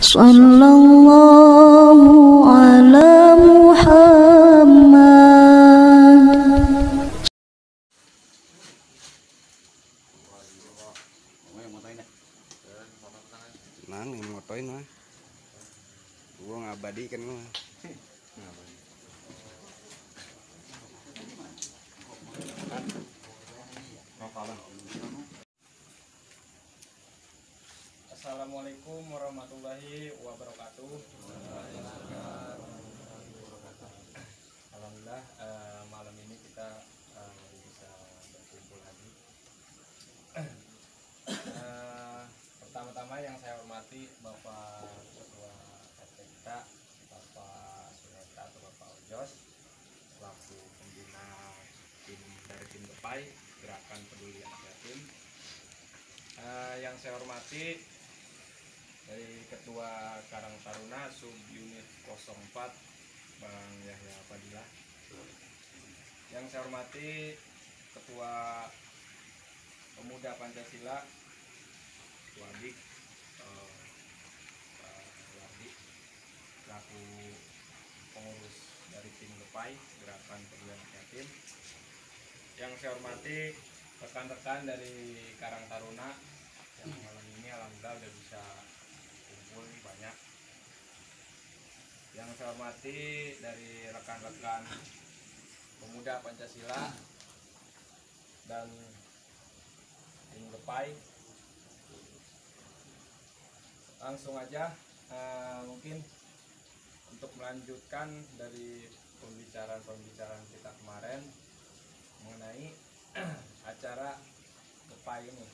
Sallallahu ala Muhammad. Nang motoin mah. Gua ngabadi kan mah. Assalamualaikum warahmatullahi wabarakatuh. Alhamdulillah malam ini kita bisa berkumpul lagi. Pertama-tama yang saya hormati Bapak Ketua RT kita, Bapak Suneta atau Bapak Ojos, selaku pembina dari tim Gepai Gerakan Peduli Anak Yatim. Yang saya hormati dari Ketua Karang Taruna Sub Unit 04 Bang Yahya Fadilah. Yang saya hormati Ketua Pemuda Pancasila Wadik Wardi selaku pengurus dari tim Gepai Gerakan Peduli Anak Yatim. Yang saya hormati rekan-rekan dari Karang Taruna yang malam ini alhamdulillah udah bisa kumpul banyak. Yang saya hormati dari rekan-rekan Pemuda Pancasila dan tim Gepai. Langsung aja mungkin untuk melanjutkan dari pembicaraan kita kemarin mengenai acara Gepai ini,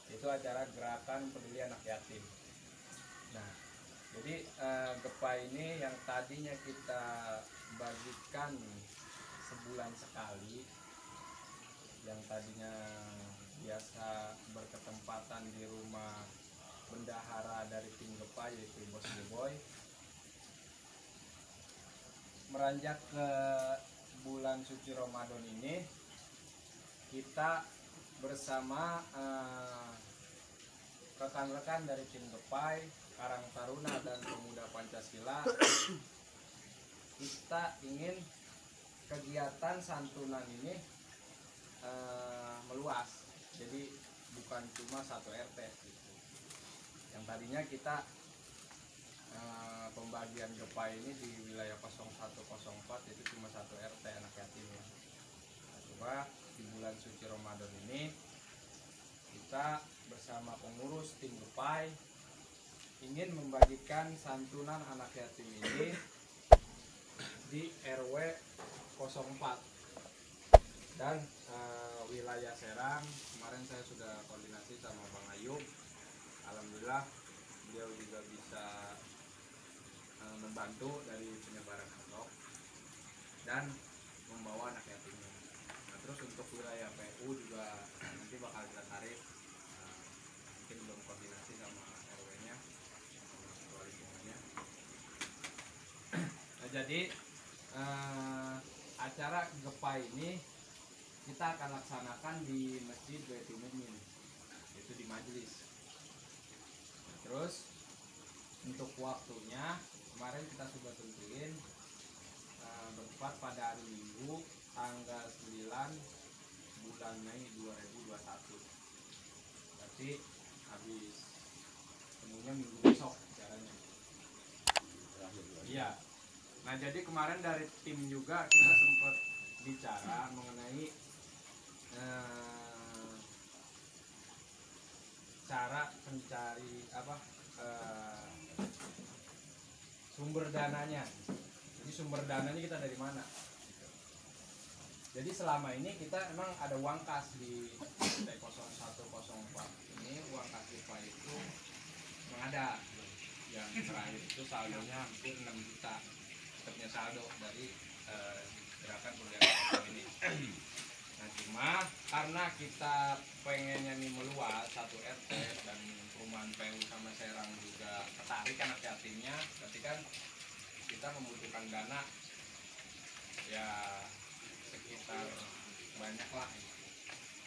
itu acara Gerakan Peduli Anak Yatim. Nah, jadi Gepai ini yang tadinya kita bagikan sebulan sekali, yang tadinya biasa berketempatan di rumah bendahara dari tim Gepai yaitu Bos Boy, meranjak ke bulan suci Ramadan ini kita bersama rekan-rekan dari tim Gepai, Karang Taruna dan Pemuda Pancasila, kita ingin kegiatan santunan ini meluas. Jadi bukan cuma satu RT gitu. Yang tadinya kita pembagian Gepai ini di wilayah 0104 itu cuma satu RT anak yatim ya. Nah, coba di bulan suci Ramadan ini kita bersama pengurus tim Gepai ingin membagikan santunan anak yatim ini di RW 04 dan wilayah Serang. Kemarin saya sudah koordinasi sama Bang Ayub, alhamdulillah beliau juga bisa membantu dari penyebaran amplop dan membawa anak yatimnya. Nah, terus untuk wilayah PU juga nanti bakal kita tarik, mungkin belum koordinasi sama RW-nya, sama ketua lingkungannya. Nah, jadi acara Gepai ini kita akan laksanakan di Masjid Baitul Mukmin, yaitu di majelis. Nah, terus untuk waktunya kemarin kita sudah tentuin bertepat pada hari Minggu tanggal 9 bulan Mei 2021. Berarti habis temunya minggu besok caranya. Iya. Nah, jadi kemarin dari tim juga kita sempat bicara mengenai cara mencari sumber dananya. Jadi sumber dananya kita dari mana? Jadi selama ini kita emang ada uang kas di T0104 ini, uang kas Gepai itu memang ada. Yang terakhir itu saldonya hampir 6 juta. Tetapnya saldo dari Gerakan Peduli Anak Yatim ini. Nah, cuma karena kita pengennya nih meluas satu RT dan perumahan PU sama Serang juga tertarik anak yatimnya, berarti kan kita membutuhkan dana ya sekitar banyak lah.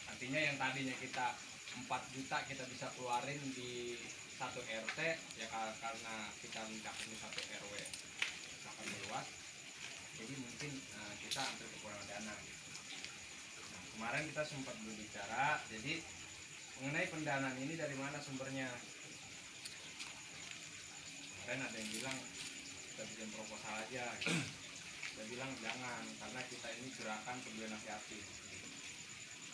Artinya yang tadinya kita 4 juta kita bisa keluarin di 1 satu RT ya, karena kita mencakup ini satu RW akan meluas, jadi mungkin kita hampir kekurangan dana. Nah, kemarin kita sempat berbicara, jadi mengenai pendanaan ini dari mana sumbernya. Kemarin ada yang bilang kita bikin proposal aja gitu. Saya bilang jangan, karena kita ini gerakan peduli anak yatim.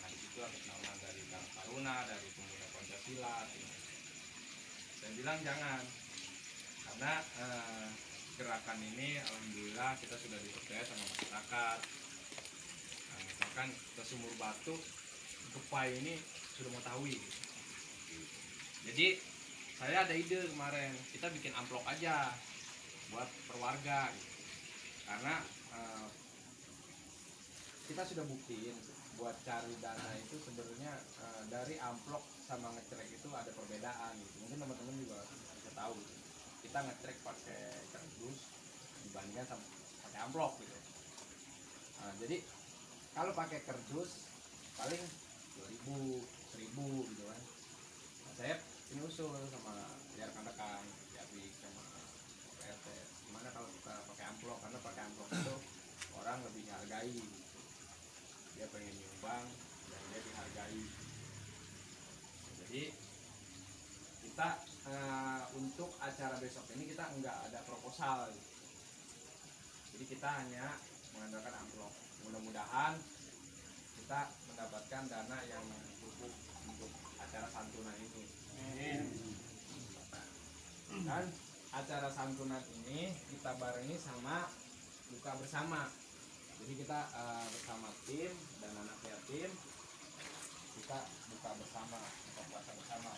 Nah, di situ atas nama dari Karang Taruna, dari Pemuda Pancasila gitu. Saya bilang jangan, karena gerakan ini alhamdulillah kita sudah dipercaya sama masyarakat. Nah, misalkan kita Sumur Batu, Gepai ini sudah mengetahui gitu. Jadi saya ada ide kemarin, kita bikin amplop aja buat perwarga gitu. Karena kita sudah buktiin buat cari dana itu sebenarnya dari amplop sama ngecrek itu ada perbedaan gitu. Mungkin teman-teman juga bisa tahu gitu. Kita ngecrek pakai kardus dibandingkan sama pakai amplop gitu. Nah, jadi kalau pakai kardus paling 2000, 1000 gitu kan. Nah, saya ini usul sama rekan-rekan jadi sama RT, gimana kalau kita pakai amplop, karena pakai amplop itu orang lebih hargai gitu. Dia pengen nyumbang dan dia dihargai. Jadi kita untuk acara besok ini kita enggak ada proposal gitu. Jadi kita hanya mengandalkan amplop. Mudah-mudahan kita mendapatkan dana yang cukup untuk acara santunan ini. Dan acara santunan ini kita barengi sama buka bersama. Jadi kita bersama tim dan anak yatim kita buka bersama, buka puasa bersama.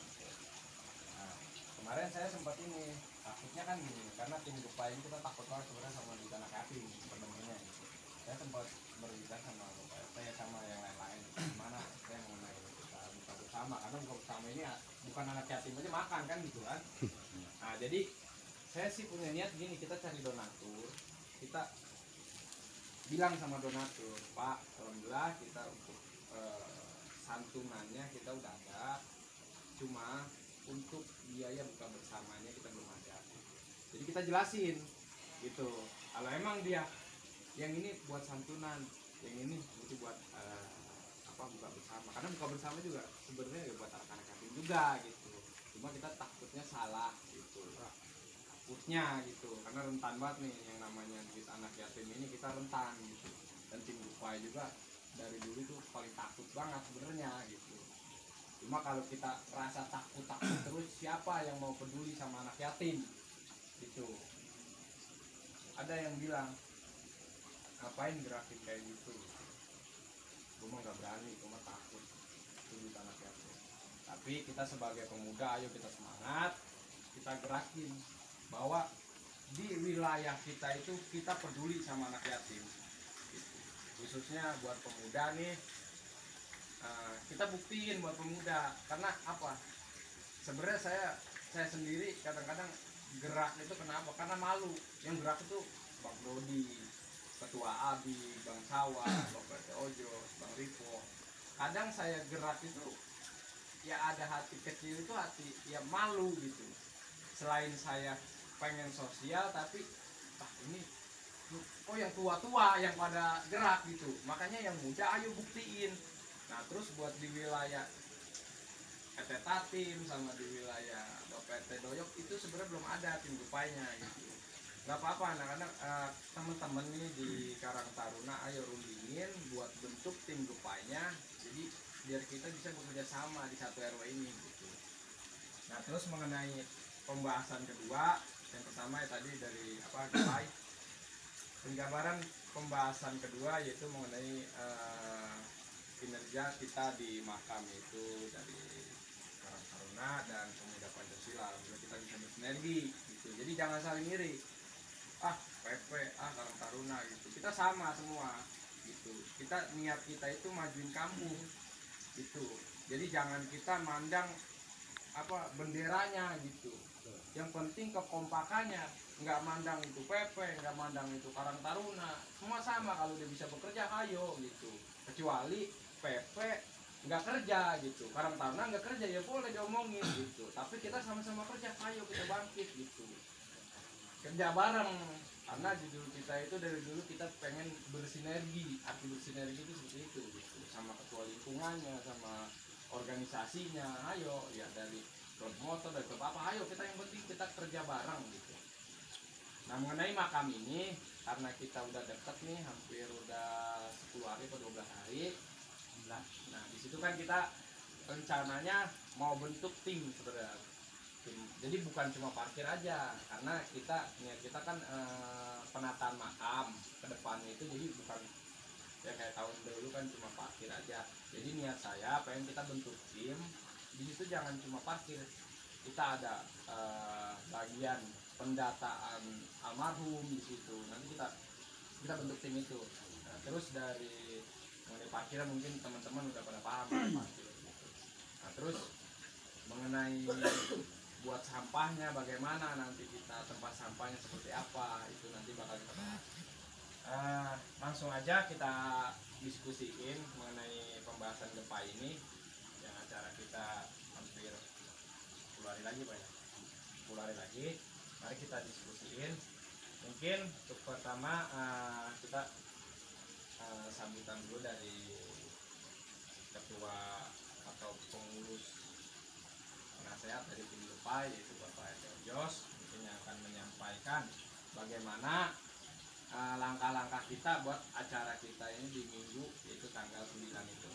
Nah, kemarin saya sempat ini takutnya kan gini, karena tim Gepai ini kita takut banget sebenarnya sama di anak yatim sebenarnya. Saya sempat berbicara sama Bapak RT sama yang lain-lain, gimana saya mengenai kita buka bersama, karena buka bersama ini bukan anak yatim aja makan kan gitu kan. Nah, jadi saya sih punya niat gini, kita cari donatur, kita bilang sama donatur, Pak, alhamdulillah kita untuk santunannya kita udah ada, cuma untuk biaya buka bersamanya kita belum ada. Jadi kita jelasin gitu, kalau emang dia yang ini buat santunan, yang ini itu buat buka bersama, karena buka bersama juga sebenarnya ya buat anak-anak yatim juga gitu, cuma kita takutnya salah gitu, takutnya gitu, karena rentan banget nih yang namanya duit anak yatim ini, kita rentan gitu. Dan tim Gepai juga dari dulu tuh paling takut banget sebenarnya gitu. Cuma kalau kita rasa takut terus, siapa yang mau peduli sama anak yatim gitu. Ada yang bilang, ngapain gerakin kayak gitu, gue mah gak berani, gue mah takut peduli anak yatim. Tapi kita sebagai pemuda, ayo kita semangat, kita gerakin bahwa di wilayah kita itu kita peduli sama anak yatim gitu. Khususnya buat pemuda nih, kita buktiin buat pemuda. Karena apa, sebenarnya saya sendiri kadang-kadang gerak itu kenapa, karena malu. Yang gerak itu Bang Brody, Ketua Abi, Bang Sawa, Bapak Ojo, Bang Ripo. Kadang saya gerak itu ya ada hati kecil, itu hati ya malu gitu. Selain saya pengen sosial, tapi ini kok yang tua-tua yang pada gerak gitu, makanya yang muda ayo buktiin. Nah terus buat di wilayah RT Tatim sama di wilayah Bapak RT Doyok itu sebenarnya belum ada tim Gepainya gitu. Gak apa-apa anak-anak, teman-teman nih di Karang Taruna ayo rundingin buat bentuk tim Gepainya, jadi biar kita bisa bekerja sama di satu RW ini gitu. Nah terus mengenai pembahasan kedua, yang pertama ya tadi dari Gepai, penjabaran pembahasan kedua yaitu mengenai kinerja kita di makam itu dari Karang Taruna dan Pemuda Pancasila, biar kita bisa bersinergi gitu. Jadi jangan saling iri, PP, Karang Taruna gitu, kita sama semua gitu. Kita niat kita itu majuin kampung gitu. Jadi jangan kita mandang benderanya gitu. Yang penting kekompakannya, nggak mandang itu PP, nggak mandang itu Karang Taruna, semua sama. Kalau dia bisa bekerja ayo gitu. Kecuali PP nggak kerja gitu. Karang Taruna nggak kerja ya boleh diomongin gitu, tapi kita sama-sama kerja, ayo kita bangkit gitu, kerja bareng. Karena judul kita itu dari dulu kita pengen bersinergi. Arti bersinergi itu seperti itu gitu, sama ketua lingkungannya, sama organisasinya. Ayo ya, dari klub motor, dari klub apa, ayo kita, yang penting kita kerja bareng gitu. Nah mengenai makam ini, karena kita udah deket nih, hampir udah 10 hari atau 12 hari. Nah di situ kan kita rencananya mau bentuk tim sebenarnya. Jadi bukan cuma parkir aja, karena niat kita kan penataan makam ke depannya itu, jadi bukan ya kayak tahun dulu kan cuma parkir aja. Jadi niat saya pengen kita bentuk tim. Di situ jangan cuma parkir, kita ada bagian pendataan almarhum di situ. Nanti kita bentuk tim itu. Nah, terus dari mengenai parkiran mungkin teman-teman udah pada paham parkir gitu. Nah terus mengenai buat sampahnya bagaimana, nanti kita tempat sampahnya seperti apa, itu nanti bakal kita bahas. Langsung aja kita diskusiin mengenai pembahasan gempa ini, yang acara kita hampir 10 hari lagi Pak ya, 10 hari lagi. Mari kita diskusiin. Mungkin untuk pertama kita sambutan dulu dari ketua atau pengurus penasehat dari tim gempa, yaitu Bapak Jos, mungkin yang akan menyampaikan bagaimana langkah-langkah kita buat acara kita ini di minggu, yaitu tanggal 9 itu.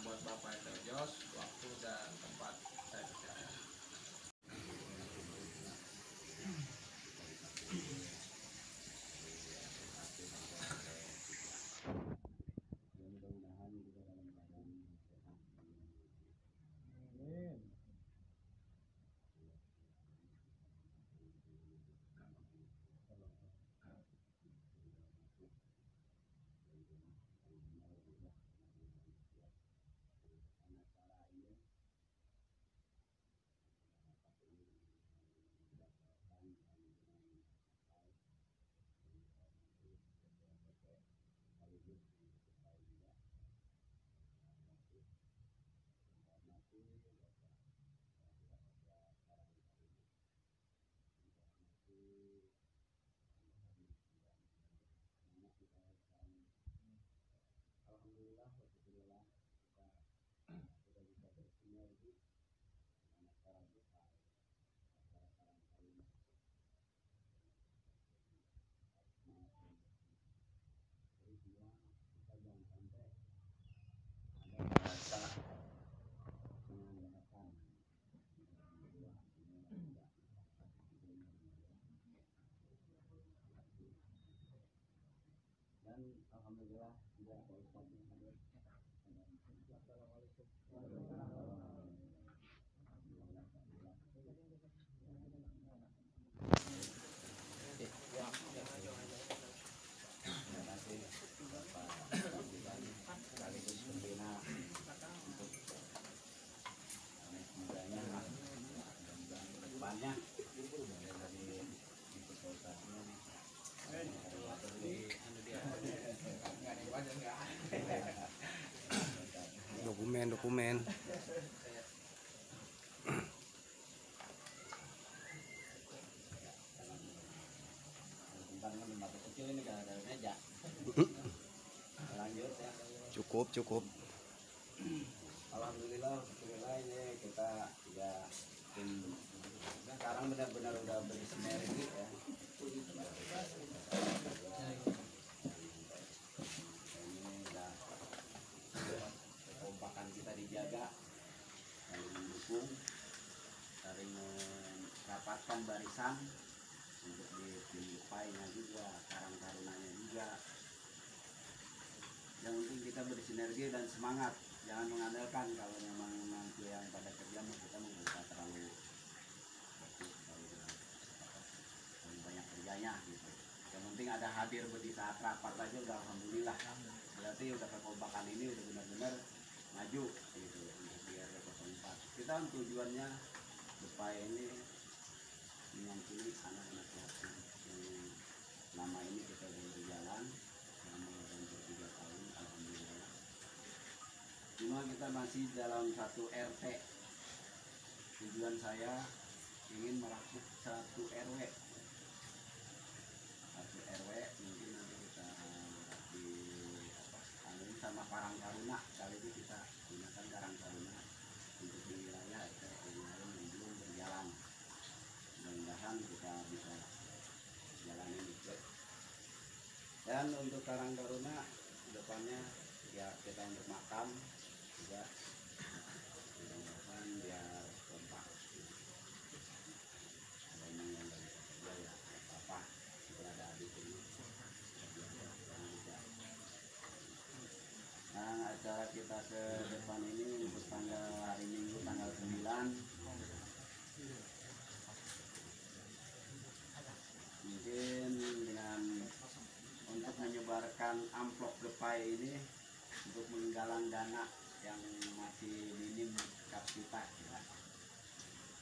Buat Bapak Jos, waktu dan tempat saya persilakan. Alhamdulillah, kita sudah bisa bersinergi dengan acara besar, acara kali ini. Jadi kita jangan sampai ada rasa mengandalkan dan alhamdulillah tidak ada Ustaz yang hadir. Assalamualaikum. Terima kasih Bapak sekaligus pembina untuk mudanya dan depannya dari ikut dokumen kecil ini kan ada meja. Lanjut ya. Cukup. Alhamdulillah ini kita ya tim sekarang benar-benar udah bersinergi ya. Ini udah kekompakan kita dijaga, saling mendukung, saling merapatkan barisan untuk di tim upaya juga, Karang Tarunanya juga. Yang penting kita bersinergi dan semangat, jangan mengandalkan kalau memang nanti yang pada kerja kita membuka terlalu banyak kerjanya gitu. Yang penting ada hadir di saat rapat aja udah alhamdulillah. Berarti udah kekompakan ini udah benar-benar maju gitu untuk biar 04. Kita tujuannya supaya ini menyampaikan anak-anak yatim yang selama ini kita berjalan selama hampir 3 tahun alhamdulillah. Cuma kita masih dalam satu RT. Tujuan saya ingin merangkup satu RW. Satu RW mungkin nanti kita di anu sama Karang Taruna, kali ini kita gunakan Karang Taruna untuk di wilayah RT yang lain yang belum berjalan. Mudah-mudahan kita bisa jalani itu. Dan untuk Karang Taruna depannya ya kita untuk makam juga mudah-mudahan biar kompak. Ada yang dari kerja ya apa kita ada di sini. Nah, acara kita ke depan ini untuk tanggal hari Minggu tanggal 9 mungkin dengan untuk menyebarkan amplop gepai ini untuk menggalang dana yang masih minim kapasitas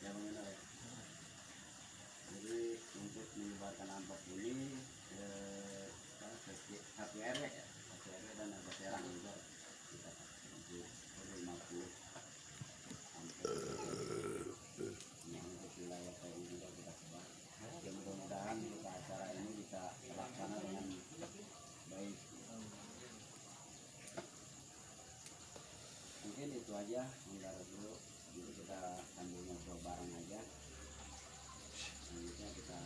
ya benar ya. Jadi untuk menyebarkan amplop ini satu RW ya, satu RW dan ada Serang juga kita untuk 50 amplop yang untuk wilayah PU juga kita sebar. Ya mudah-mudahan kita acara ini bisa terlaksana dengan baik. Mungkin itu aja enggak dulu, jadi kita sambil ngobrol bareng aja. Selanjutnya kita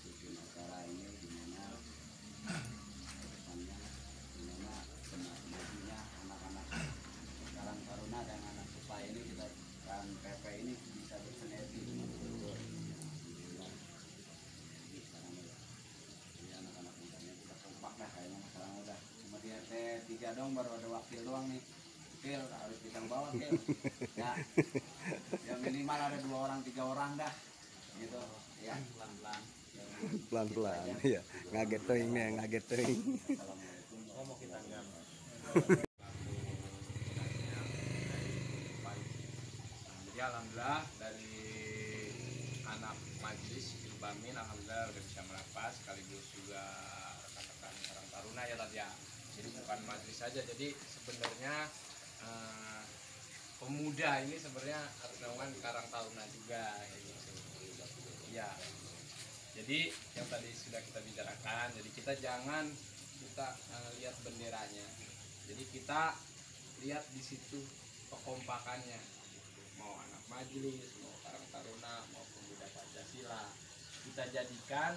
bikin acara ini gimana depannya, gimana kemajunya anak-anak Karang Taruna dan anak supaya ini kita dan PP ini bisa bersinergi dengan betul. Jadi anak-anak mudanya kita kompak lah kayaknya sekarang udah cuma di RT 3 dong baru ada wakil doang nih. Wakil harus kita bawa wakil. Ya minimal ada 2 orang 3 orang dah gitu ya pelan-pelan. Pelan-pelan ya, ngaget teuing nih, ngaget teuing. Assalamualaikum. Ngomong kita enggak. Jadi alhamdulillah dari anak majelis Ilbamin alhamdulillah udah bisa merapat, sekaligus juga rekan-rekan Karang Taruna ya tadi ya. Jadi bukan majelis saja, jadi sebenarnya pemuda ini sebenarnya harus melakukan Karang Taruna juga gitu. Ya. Jadi yang tadi sudah kita bicarakan, jadi kita jangan lihat benderanya. Jadi kita lihat di situ kekompakannya. Mau anak majelis, mau Karang Taruna, mau pemuda Pancasila. Kita jadikan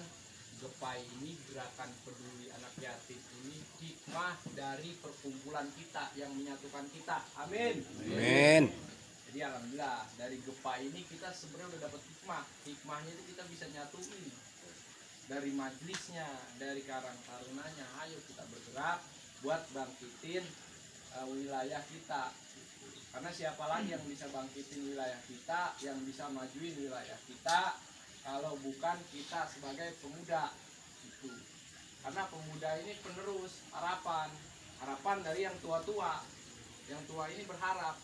Gepai ini, gerakan peduli anak yatim ini hikmah dari perkumpulan kita yang menyatukan kita. Amin. Amin. Jadi alhamdulillah dari Gepai ini kita sebenarnya udah dapat hikmah. Hikmahnya itu kita bisa nyatuin dari majelisnya, dari Karang Tarunanya. Ayo kita bergerak buat bangkitin wilayah kita. Karena siapa lagi yang bisa bangkitin wilayah kita, yang bisa majuin wilayah kita, kalau bukan kita sebagai pemuda itu. Karena pemuda ini penerus harapan dari yang tua-tua. Yang tua ini berharap,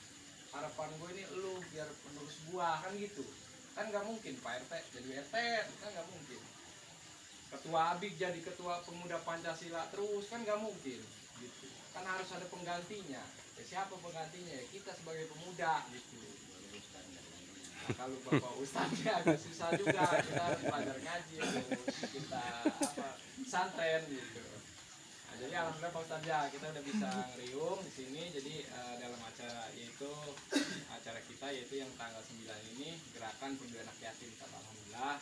harapan gue ini lu biar penerus gua, kan gitu. Kan nggak mungkin Pak RT jadi RT, kan nggak mungkin. Ketua ABIK jadi ketua pemuda Pancasila terus, kan nggak mungkin gitu. Kan harus ada penggantinya. Ya, siapa penggantinya? Ya kita sebagai pemuda gitu. Nah, kalau Bapak Ustadznya agak susah juga, kita harus belajar ngaji, kita pesantren gitu. Nah, jadi alhamdulillah Pak Ustadz ya, kita udah bisa ngeriung di sini. Jadi dalam acara kita yaitu yang tanggal 9 ini gerakan peduli anak yatim, alhamdulillah.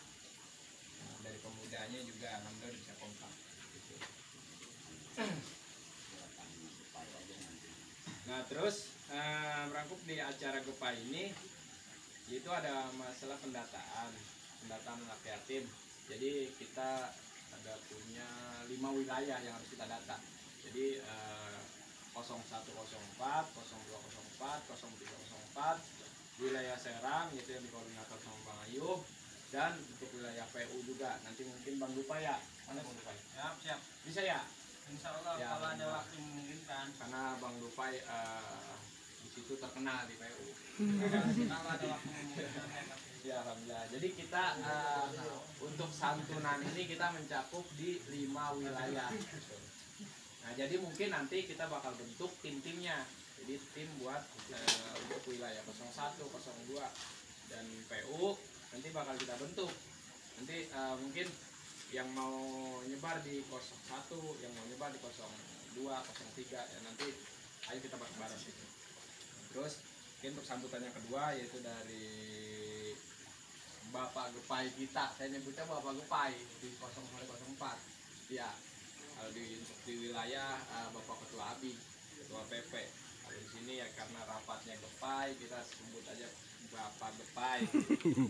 Nah, dari pemudanya juga alhamdulillah bisa kompak gitu. Nah terus merangkup di acara Gepai ini itu ada masalah pendataan anak yatim. Jadi kita ada punya 5 wilayah yang harus kita data. Jadi 0104, 0204, 0304 wilayah Serang itu yang dikoordinator sama Bang Ayub, dan untuk wilayah PU juga nanti mungkin Bang Lupa ya. Mana Bang Lupa? Siap. Bisa ya? Insya Allah ya, kalau ada waktu memungkinkan. Karena Bang Lupai di situ terkenal di PU. Kalau ada waktu memungkinkan. Ya alhamdulillah. Jadi kita untuk santunan ini kita mencakup di 5 wilayah. Nah jadi mungkin nanti kita bakal bentuk tim-timnya. Jadi tim buat untuk wilayah 01, 02 dan PU nanti bakal kita bentuk. Nanti mungkin yang mau nyebar di 01, yang mau nyebar di 02, 03 ya nanti ayo kita bareng-bareng gitu. Terus mungkin untuk sambutan yang kedua yaitu dari Bapak Gepai kita, saya nyebutnya Bapak Gepai di 04. Ya, kalau di wilayah Bapak Ketua ABI, Ketua PP. Kalau di sini ya karena rapatnya Gepai, kita sebut aja Bapak Gepai.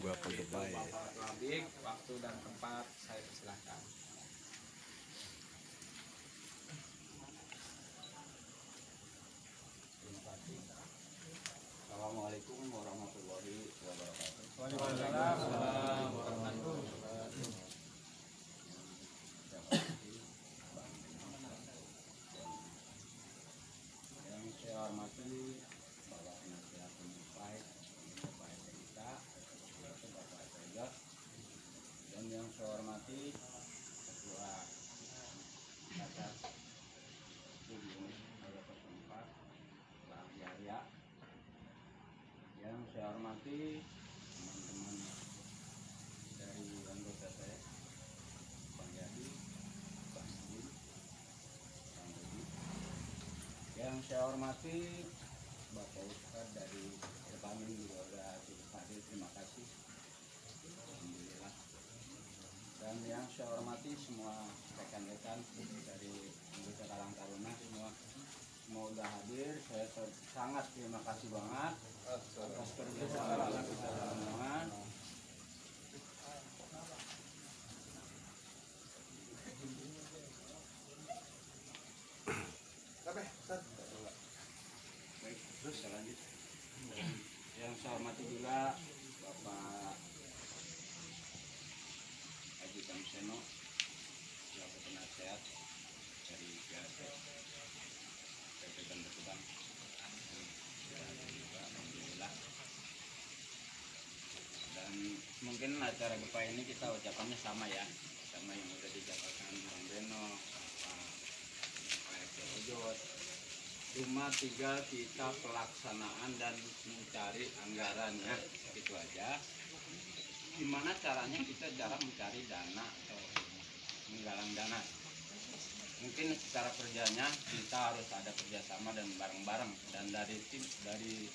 Bapak Itu Gepai. Bapak Ketua ABI, waktu dan tempat saya persilahkan. Assalamualaikum warahmatullahi wabarakatuh. Waalaikumsalam warahmatullahi wabarakatuh. Yang saya hormati Bapak Penasihat Umum Bapak kita, yaitu Bapak Tega, dan yang saya hormati Ketua Kasat Unit 04 Bang Yahya. Yang saya hormati teman-teman dari anggota saya, Bang Yadi, Bang Yudi, Bang Yudi. Yang saya hormati Bapak Ustadz dari kami juga sudah cukup hadir, terima kasih. Alhamdulillah. Dan yang saya hormati semua rekan-rekan dari anggota Karang Taruna semua udah hadir. Saya sangat terima kasih banget atas kerjasama kita semua. Baik, terus saya lanjut. Yang saya hormati juga Bapak Haji Kamseno, selaku penasehat dari PAP PP Bandar Gebang. Alhamdulillah. Dan mungkin acara Gepai ini kita ucapannya sama ya, sama yang udah dijabarkan Bang Beno, Pak RT Ojot. Cuma tinggal kita pelaksanaan dan mencari anggarannya, itu aja. Gimana caranya kita cara mencari dana atau menggalang dana. Mungkin cara kerjanya kita harus ada kerjasama dan bareng-bareng, dan dari tim dari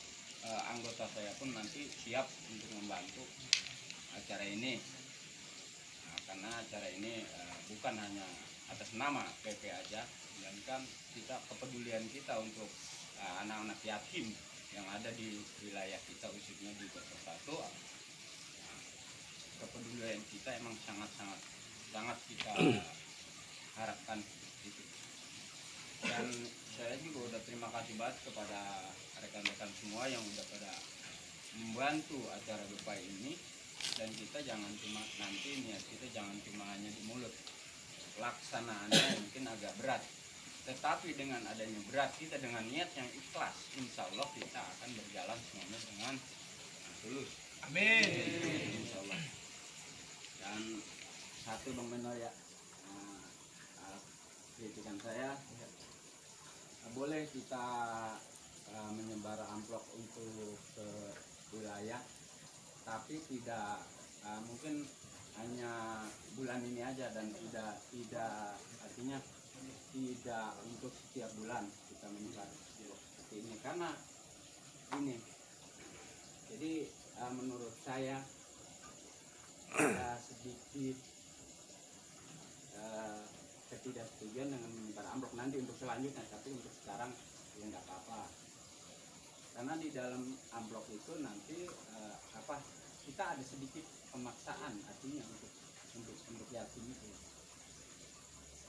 anggota saya pun nanti siap untuk membantu acara ini. Nah, karena acara ini bukan hanya atas nama PP aja, melainkan kita kepedulian kita untuk anak-anak yatim yang ada di wilayah kita, khususnya di Kota Satu. Kepedulian kita emang sangat kita harapkan itu. Dan saya juga udah terima kasih banget kepada rekan-rekan semua yang udah pada membantu acara Gepai ini. Dan kita jangan cuma nanti niat kita jangan cuma hanya di mulut, pelaksanaannya mungkin agak berat, tetapi dengan adanya berat kita dengan niat yang ikhlas, insya Allah kita akan berjalan semuanya dengan tulus. Amin. Insya Allah. Dan satu Bang Beno ya, kritikan saya, boleh kita menyebar amplop untuk ke wilayah, tapi tidak mungkin hanya bulan ini aja, dan tidak artinya tidak untuk setiap bulan kita menyebar seperti ini, karena ini jadi menurut saya ada sedikit ketidaksetujuan dengan menyebar amplop nanti untuk selanjutnya, tapi untuk sekarang ya nggak apa-apa, karena di dalam amplop itu nanti kita ada sedikit pemaksaan, artinya untuk yatim itu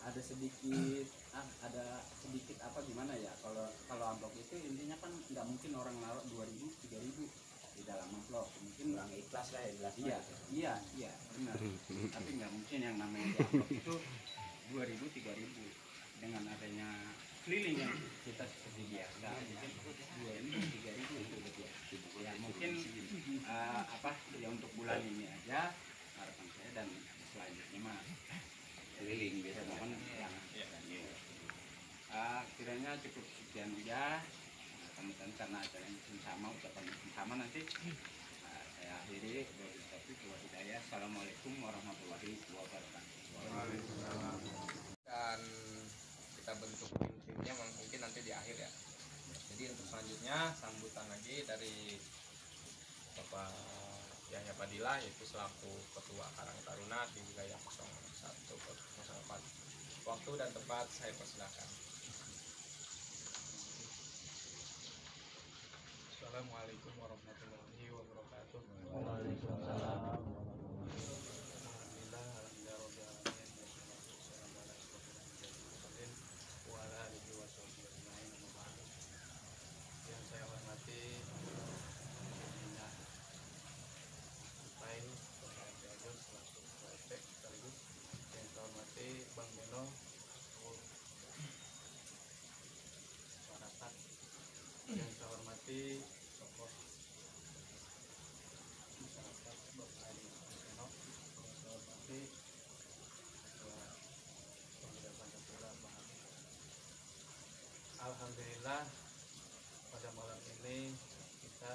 ada sedikit apa gimana ya, kalau amplop itu intinya kan nggak mungkin orang naruh 2.000 3.000 di dalam amplop, mungkin kurang ikhlas lah ya, iya benar. Tapi nggak mungkin yang namanya di amplop itu 2.000 3.000. Dengan adanya keliling yang kita seperti biasa, jadi 2.000 3.000 itu betul ya, mungkin ya untuk bulan ini aja harapan saya, dan selanjutnya mah keliling biasa, mohon yang kiranya cukup sekian aja. sambutan karena acara yang sama, ucapan sama nanti saya akhiri dari topik wa hidayah. Assalamualaikum warahmatullahi wabarakatuh. Dan kita bentuk tim-timnya mungkin nanti di akhir ya. Jadi untuk selanjutnya sambutan lagi dari Bapak Yahya Padilla, yaitu selaku Ketua Karang Taruna di wilayah 0104. Waktu dan tempat saya persilakan. Assalamualaikum warahmatullahi wabarakatuh. Waalaikumsalam. Yang saya hormati selaku Ketua FPEK sekaligus yang saya hormati Bang Beno masyarakat, yang saya hormati tokoh masyarakat Bapak Adi Beno, yang saya hormati Ketua Pemuda Pancasila Bang Abi. Alhamdulillah pada malam ini kita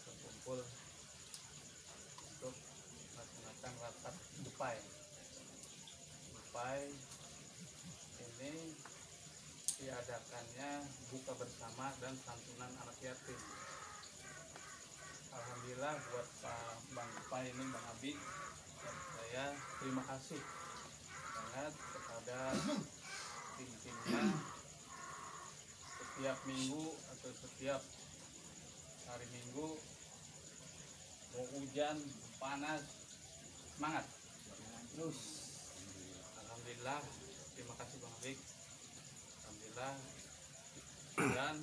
berkumpul untuk melaksanakan rapat Dupai. Dupai ini diadakannya buka bersama dan santunan anak yatim. Alhamdulillah buat Pak Bang Dupai ini, Bang Abi dan saya terima kasih sangat kepada tim-timnya. Setiap minggu atau setiap hari Minggu mau hujan, panas, semangat terus. Alhamdulillah, terima kasih Bang Abik. Alhamdulillah. Dan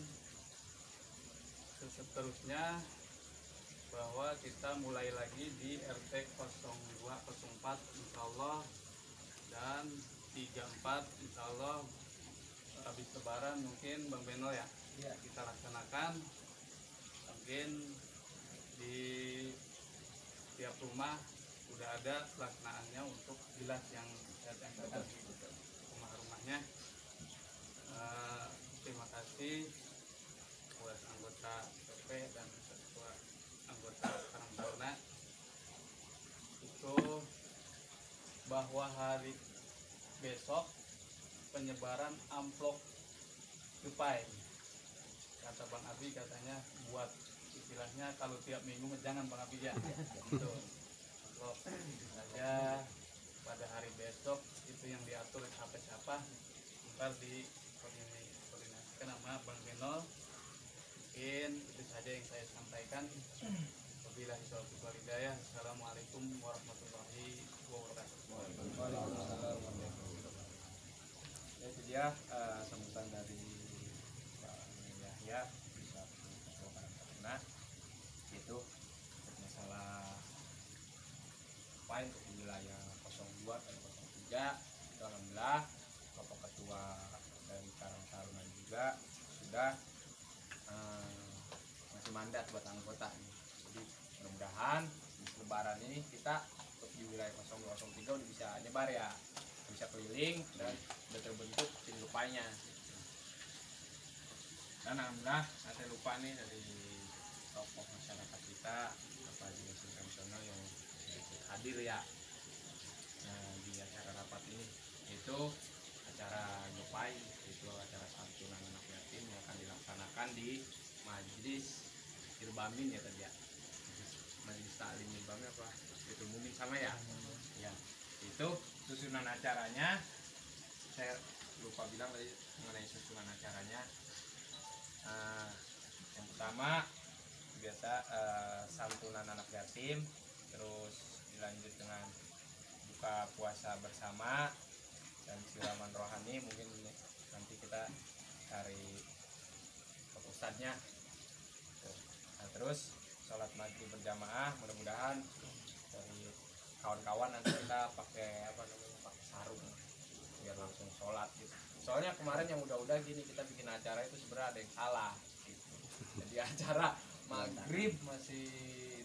seterusnya bahwa kita mulai lagi di RT 0204 insya Allah, dan 34 insya Allah habis lebaran mungkin Bang Beno ya, kita laksanakan. Mungkin di tiap rumah udah ada pelaksanaannya untuk jelas yang saya tempelkan di rumah-rumahnya. Terima kasih buat anggota PP dan ketua anggota Karang Taruna itu bahwa hari besok penyebaran amplop Dupai. Kata Bang Abi katanya buat istilahnya kalau tiap minggu jangan Bang Abi ya. Gitu. Amplop saja pada hari besok itu yang diatur siapa-siapa. Ntar dikoordinasikan sama Bang Beno. Mungkin itu saja yang saya sampaikan. Wabillahi taufiq wal hidayah. Assalamualaikum warahmatullahi wabarakatuh. Itu dia sambutan dari Pak Yahya selaku Ketua Karang Taruna, itu masalah untuk di wilayah 02 dan 03. Itu alhamdulillah Bapak Ketua dari Karang Taruna juga sudah masih mandat buat anggota nih. Jadi mudah-mudahan di lebaran ini kita di wilayah 0203 udah bisa nyebar ya, bisa keliling dan udah terbentuk tim Dupainya. Dan alhamdulillah saya lupa nih dari tokoh masyarakat kita Bapak Haji Kamsono yang ikut hadir ya di acara rapat ini, yaitu acara Dupai, itu acara santunan anak yatim yang akan dilaksanakan di Majelis Irbamin ya tadi ya, Majelis Taklim Irbamin apa itu umumin sama ya, ya itu susunan acaranya saya lupa bilang tadi mengenai susunan acaranya. Yang pertama biasa santunan anak yatim, terus dilanjut dengan buka puasa bersama dan siraman rohani. Mungkin nanti kita cari ustadznya. Nah, terus sholat maghrib berjamaah, mudah-mudahan dari kawan-kawan nanti kita pakai pakai sarung biar langsung sholat gitu. Soalnya kemarin yang udah-udah gini kita bikin acara itu sebenarnya ada yang salah gitu. Jadi acara maghrib masih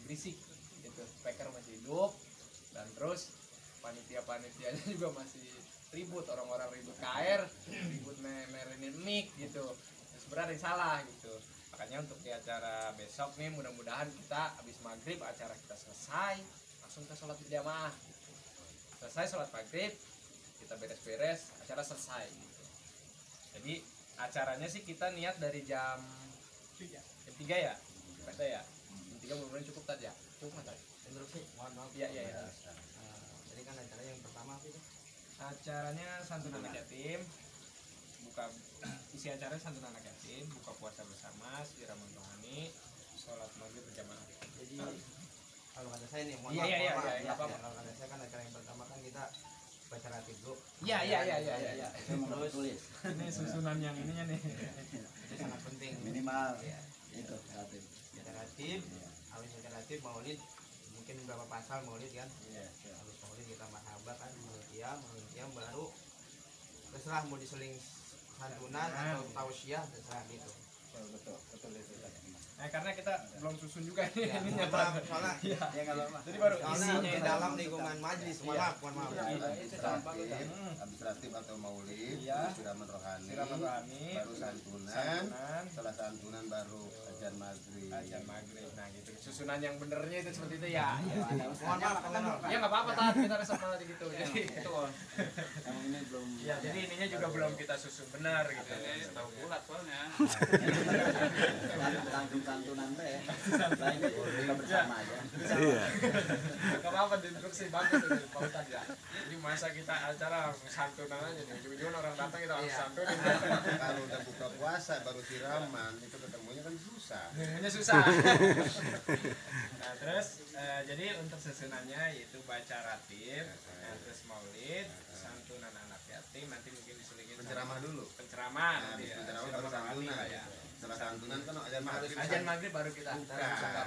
berisik gitu, speaker masih hidup, dan terus panitia-panitianya juga masih ribut, orang-orang ribut KR, ribut merinin mic gitu. Terus sebenarnya ada yang salah gitu. Makanya untuk di acara besok nih mudah-mudahan kita habis maghrib acara kita selesai langsung kita sholat berjamaah gitu. Selesai sholat maghrib kita beres-beres acara selesai gitu. Jadi acaranya sih kita niat dari jam 3 ya kata ya jam 3 mudah-mudahan cukup tadi ya, cukup tadi. Interupsi, mohon maaf. Iya. Jadi kan acara yang pertama apa itu? Acaranya santunan anak yatim, buka isi acaranya santunan anak yatim, buka puasa bersama, siraman rohani, sholat maghrib berjamaah. Jadi kalau kata saya nih, mohon Iya, maaf, iya, mohon maaf, iya, ya, apa-apa. kalau kata saya kan acara yang pertama kan kita baca ratib dulu. Iya. Terus tulis Ini susunan yang ininya nih. itu sangat penting. minimal Ya, itu kreatif. baca ratib, habis baca ratib maulid, mungkin beberapa pasal maulid kan. Habis maulid kita marhabah kan, maulid baru terserah mau diseling santunan atau tausiah terserah gitu. betul itu. Nah karena kita belum susun juga Ya, ini mohon maaf, soalnya Ya nggak apa-apa. Jadi baru soalnya isinya di itu. dalam lingkungan majlis, mohon maaf. Habis ratib atau maulid, Iya. siraman rohani, Siraman rohani, baru santunan, santunan, setelah santunan baru ajan maghrib. ajan maghrib. Nah gitu susunan yang benernya itu seperti itu ya. Mohon maaf, Ya nggak apa-apa tat kita resep malah gitu. Jadi Itu emang ini belum. ya jadi ininya juga belum kita susun benar gitu. Tahu bulat soalnya. Langsung santunan teh. Lainnya buka bersama aja. Iya. Gak apa-apa diinstruksi bagus itu Pak Ustadz ya. Jadi masa kita acara santunan aja nih. Ujung-ujungnya orang datang kita harus santunin. Kalau udah buka puasa baru siraman, itu ketemunya kan susah. Ngomongnya susah. Nah terus jadi untuk susunannya yaitu baca ratib, terus maulid, santunan anak yatim, nanti mungkin diselingin Penceramah dulu. penceramah Nah, nanti habis ya. penceramah baru Siraman rohani santunan. lah ya. Setelah santunan kan ajan maghrib. Ajan maghrib baru kita buka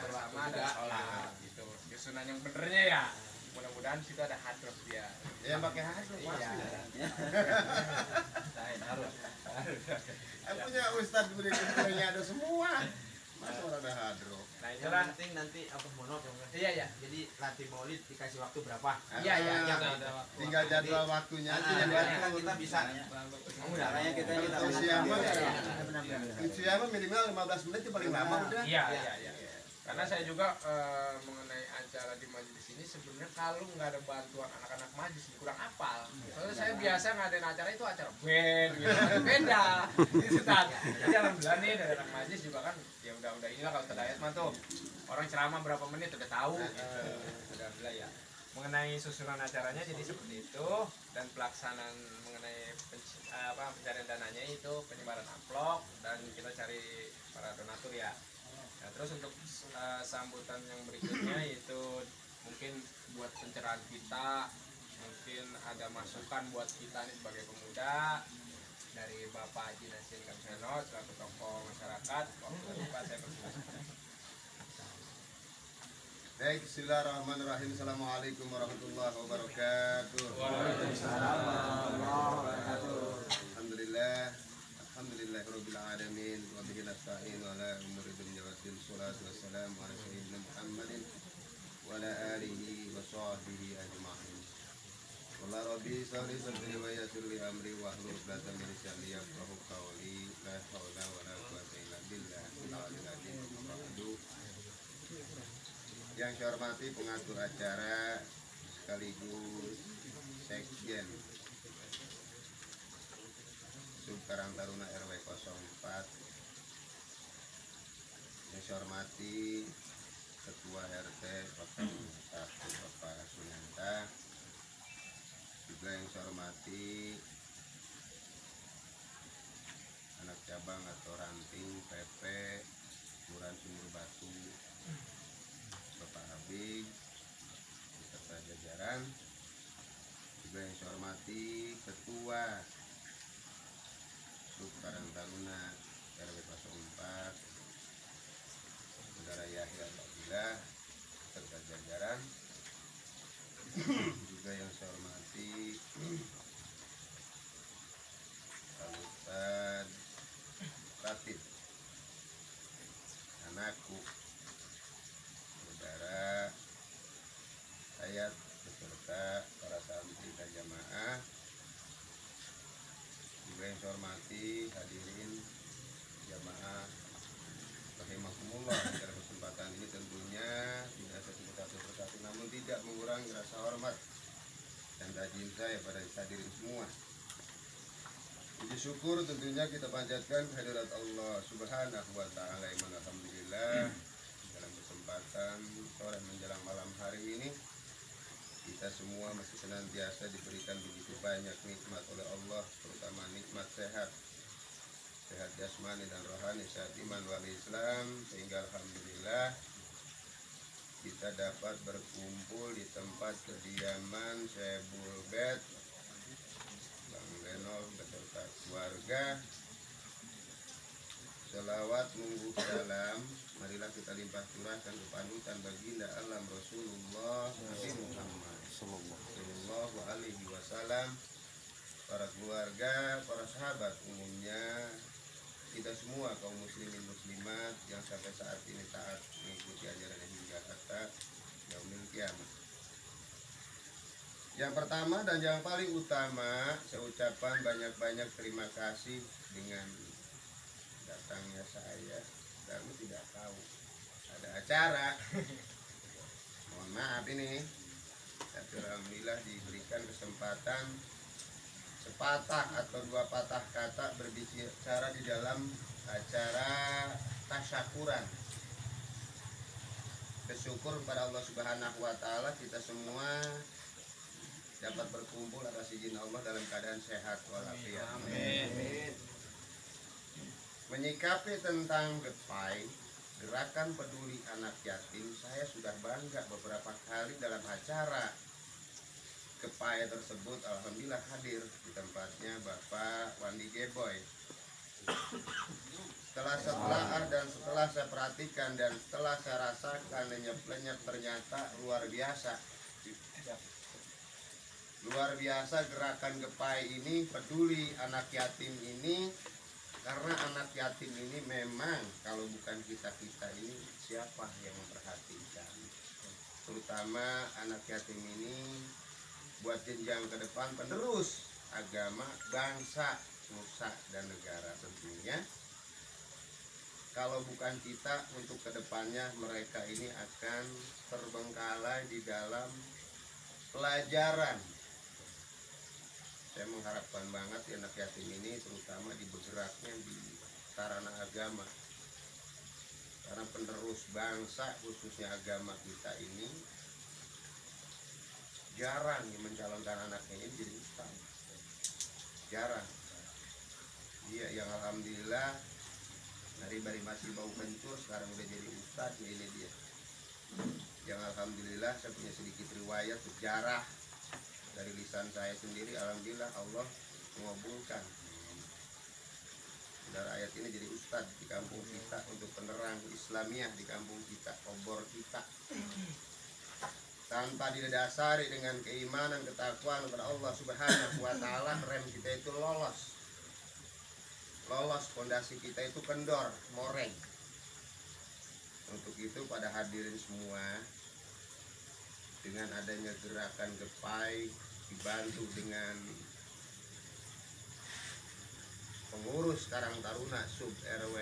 bersama dan sholat gitu. Susunan yang benernya ya. Mudah-mudahan situ ada hadroh dia. Ya pakai hadroh Iya. pasti. Harus. Punya ustadz berikutnya ada semua. Masa orang ada hadroh. Nah Yang itulah. penting nanti apa monot yang Iya. jadi latih maulid dikasih waktu berapa? Iya. Tinggal jadwal waktunya aja yang Nanti kan diatur. kita bisa Caranya kita ini Kalau usia mah minimal 15 menit itu paling lama udah. Iya. Karena saya juga mengenai acara di majelis ini sebenarnya kalau nggak ada bantuan anak-anak majelis kurang apal. Soalnya saya biasa ngadain acara itu acara band gitu. Beda. Gitu kan. Jadi alhamdulillah nih dari anak majelis juga kan ya udah inilah kalau terdayat mah tuh orang ceramah berapa menit udah tahu gitu. Udah alhamdulillah ya. Mengenai susunan acaranya jadi seperti itu dan pelaksanaan mengenai pencarian dananya itu penyebaran amplop dan kita cari para donatur ya. Nah, terus untuk sambutan yang berikutnya yaitu mungkin buat pencerahan kita, mungkin ada masukan buat kita nih sebagai pemuda dari Bapak Haji Nasin Kamseno selaku tokoh masyarakat. Waktu lupa saya persilakan. Baik, bismillahirrahmanirrahim. Assalamualaikum warahmatullahi wabarakatuh. Alhamdulillah. Alhamdulillahirabbil alamin wa bihi nasta'in wa la umuri dunya waddin salatu wassalamu ala sayyidina Muhammadin wa ala alihi wa sahbihi ajma'in. Qala rabbi shrah sadri wa yassir li amri wa hlul 'uqdatam min lisani yafqahu qawli. La haula wa la quwwata illa billah. Yang saya hormati pengatur acara sekaligus sekjen Subkarang Taruna RW 04. Yang saya hormati Ketua RT Kota Bapak Sunanta. Juga yang saya hormati anak cabang atau ranting PP Kelurahan Sumur Batu Bapak Habib beserta jajaran. Juga yang saya hormati Ketua Subkarang Taruna RW 04 Saudara Yahya Abdillah serta jajaran. Juga yang saya hormati Ustaz Ratib anakku saudara saya beserta para santri dan jamaah. Juga yang saya hormati hadirin jamaah rahimakumullah. Pada kesempatan ini tentunya tidak satu persatu namun tidak mengurangi rasa hormat dan tajim saya pada hadirin semua. Puji syukur tentunya kita panjatkan kehadirat Allah Subhanahu wa taala yang mana alhamdulillah dalam kesempatan sore menjelang malam hari ini kita semua masih senantiasa diberikan begitu banyak nikmat oleh Allah, terutama nikmat sehat jasmani dan rohani, sehat iman wal Islam, sehingga alhamdulillah kita dapat berkumpul di tempat kediaman Syebul Bet Bang Renov beserta keluarga. Selawat nunggu salam, marilah kita limpah curahkan kepanutan baginda alam Rasulullah Nabi Muhammad Sallallahu Alaihi Wasallam, para keluarga, para sahabat, umumnya kita semua kaum muslimin muslimat yang sampai saat ini taat mengikuti ajaran hingga kata yaumil kiamat. Yang pertama dan yang paling utama, saya ucapkan banyak-banyak terima kasih dengan datangnya saya. Kamu tidak tahu ada acara. Mohon maaf ini. Tapi alhamdulillah diberikan kesempatan sepatah atau dua patah kata berbicara di dalam acara tasyakuran. Bersyukur kepada Allah Subhanahu wa taala kita semua dapat berkumpul atas izin Allah dalam keadaan sehat walafiat. Amin. Menyikapi tentang GEPAI, Gerakan Peduli Anak Yatim, saya sudah bangga beberapa kali dalam acara GEPAI tersebut. Alhamdulillah hadir di tempatnya Bapak Wandi Geboy. Setelah dan setelah saya perhatikan dan setelah saya rasakan lenyap-lenyap, ternyata luar biasa. Luar biasa gerakan GEPAI ini, peduli anak yatim ini. Karena anak yatim ini memang kalau bukan kita-kita ini siapa yang memperhatikan. Terutama anak yatim ini buat jenjang ke depan penerus agama, bangsa, nusa, dan negara tentunya. Kalau bukan kita, untuk kedepannya mereka ini akan terbengkalai di dalam pelajaran. Saya mengharapkan banget ya anak yatim ini terutama di bergeraknya di sarana agama, karena penerus bangsa khususnya agama kita ini jarang mencalonkan anaknya ini jadi ustaz, jarang. Dia yang alhamdulillah dari masih bau kencur sekarang udah jadi ustaz, ini dia yang alhamdulillah saya punya sedikit riwayat sejarah dari lisan saya sendiri. Alhamdulillah Allah mengabulkan saudara ayat ini jadi ustadz di kampung kita untuk penerang Islamiyah di kampung kita, obor kita, tanpa didasari dengan keimanan ketakwaan kepada Allah Subhanahu wa taala. Rem kita itu lolos, fondasi kita itu kendor, moreng. Untuk itu pada hadirin semua, dengan adanya gerakan GEPAI dibantu dengan pengurus Karang Taruna Sub RW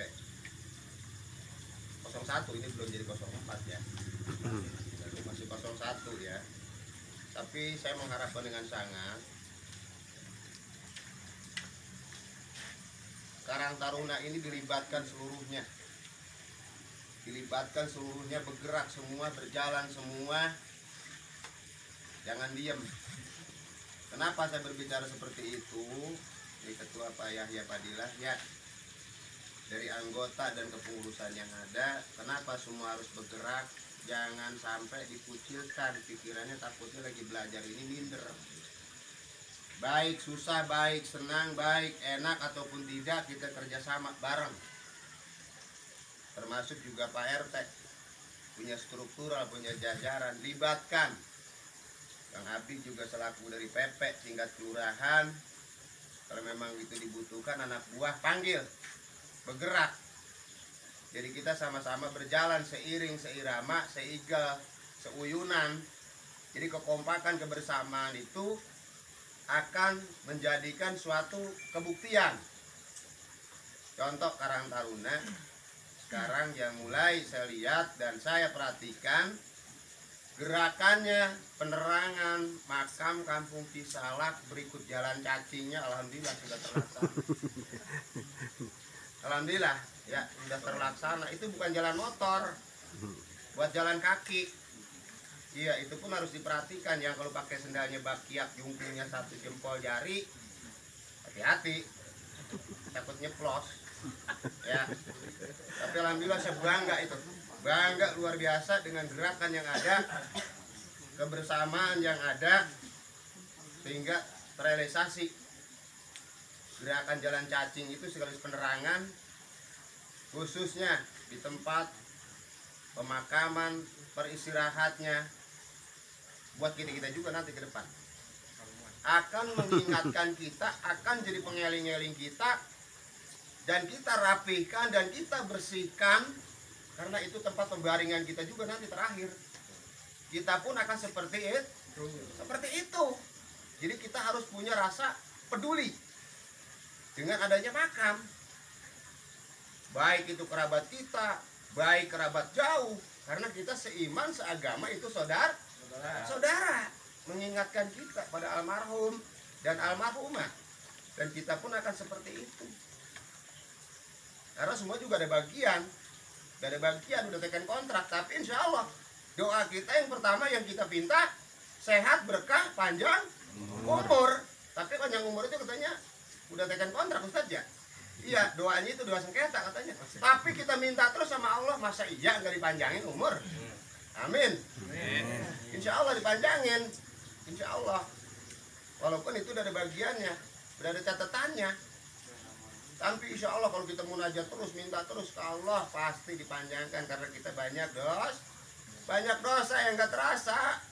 01, ini belum jadi 04 ya, masih 01 ya. Tapi saya mengharapkan dengan sangat Karang Taruna ini dilibatkan seluruhnya, bergerak semua, berjalan semua. Jangan diem. Kenapa saya berbicara seperti itu? Ini Ketua Pak Yahya Padilah ya. Dari anggota dan kepengurusan yang ada, kenapa semua harus bergerak? Jangan sampai dikucilkan pikirannya, takutnya lagi belajar ini minder. Baik susah, baik senang, baik enak ataupun tidak, kita kerjasama bareng. Termasuk juga Pak RT punya struktural, punya jajaran, libatkan. Kang Abi juga selaku dari PP tingkat kelurahan, kalau memang itu dibutuhkan anak buah panggil, bergerak. Jadi kita sama-sama berjalan seiring, seirama, seigal, seuyunan. Jadi kekompakan, kebersamaan itu akan menjadikan suatu kebuktian. Contoh Karang Taruna sekarang yang mulai saya lihat dan saya perhatikan gerakannya, penerangan makam Kampung Cisalak berikut jalan cacingnya, alhamdulillah sudah terlaksana. Alhamdulillah ya sudah terlaksana. Itu bukan jalan motor, buat jalan kaki. Iya, itu pun harus diperhatikan. Yang kalau pakai sendalnya bakiak, jungkirnya 1 jempol jari, hati-hati, takut nyeplos. Ya, tapi alhamdulillah saya bangga itu, bangga luar biasa dengan gerakan yang ada, kebersamaan yang ada, sehingga terrealisasi gerakan jalan cacing itu sekaligus penerangan, khususnya di tempat pemakaman, peristirahatnya, buat kita juga nanti ke depan akan mengingatkan kita, akan jadi pengeling-eling kita, dan kita rapihkan dan kita bersihkan, karena itu tempat pembaringan kita juga nanti terakhir. Kita pun akan seperti itu. Jadi kita harus punya rasa peduli dengan adanya makam, baik itu kerabat kita, baik kerabat jauh, karena kita seiman seagama, itu saudara, mengingatkan kita pada almarhum dan almarhumah, dan kita pun akan seperti itu. Karena semua juga ada bagian, udah tekan kontrak. Tapi insya Allah doa kita yang pertama yang kita minta sehat, berkah, panjang umur. Tapi panjang umur itu katanya udah tekan kontrak Ustaz ya. Iya, doanya itu doa sengketa katanya. Tapi kita minta terus sama Allah, masa iya nggak dipanjangin umur? Amin. Insya Allah dipanjangin, insya Allah. Walaupun itu udah ada bagiannya, udah ada catatannya. Tapi insya Allah kalau kita munajat terus, minta terus ke Allah, pasti dipanjangkan, karena kita banyak dosa yang nggak terasa.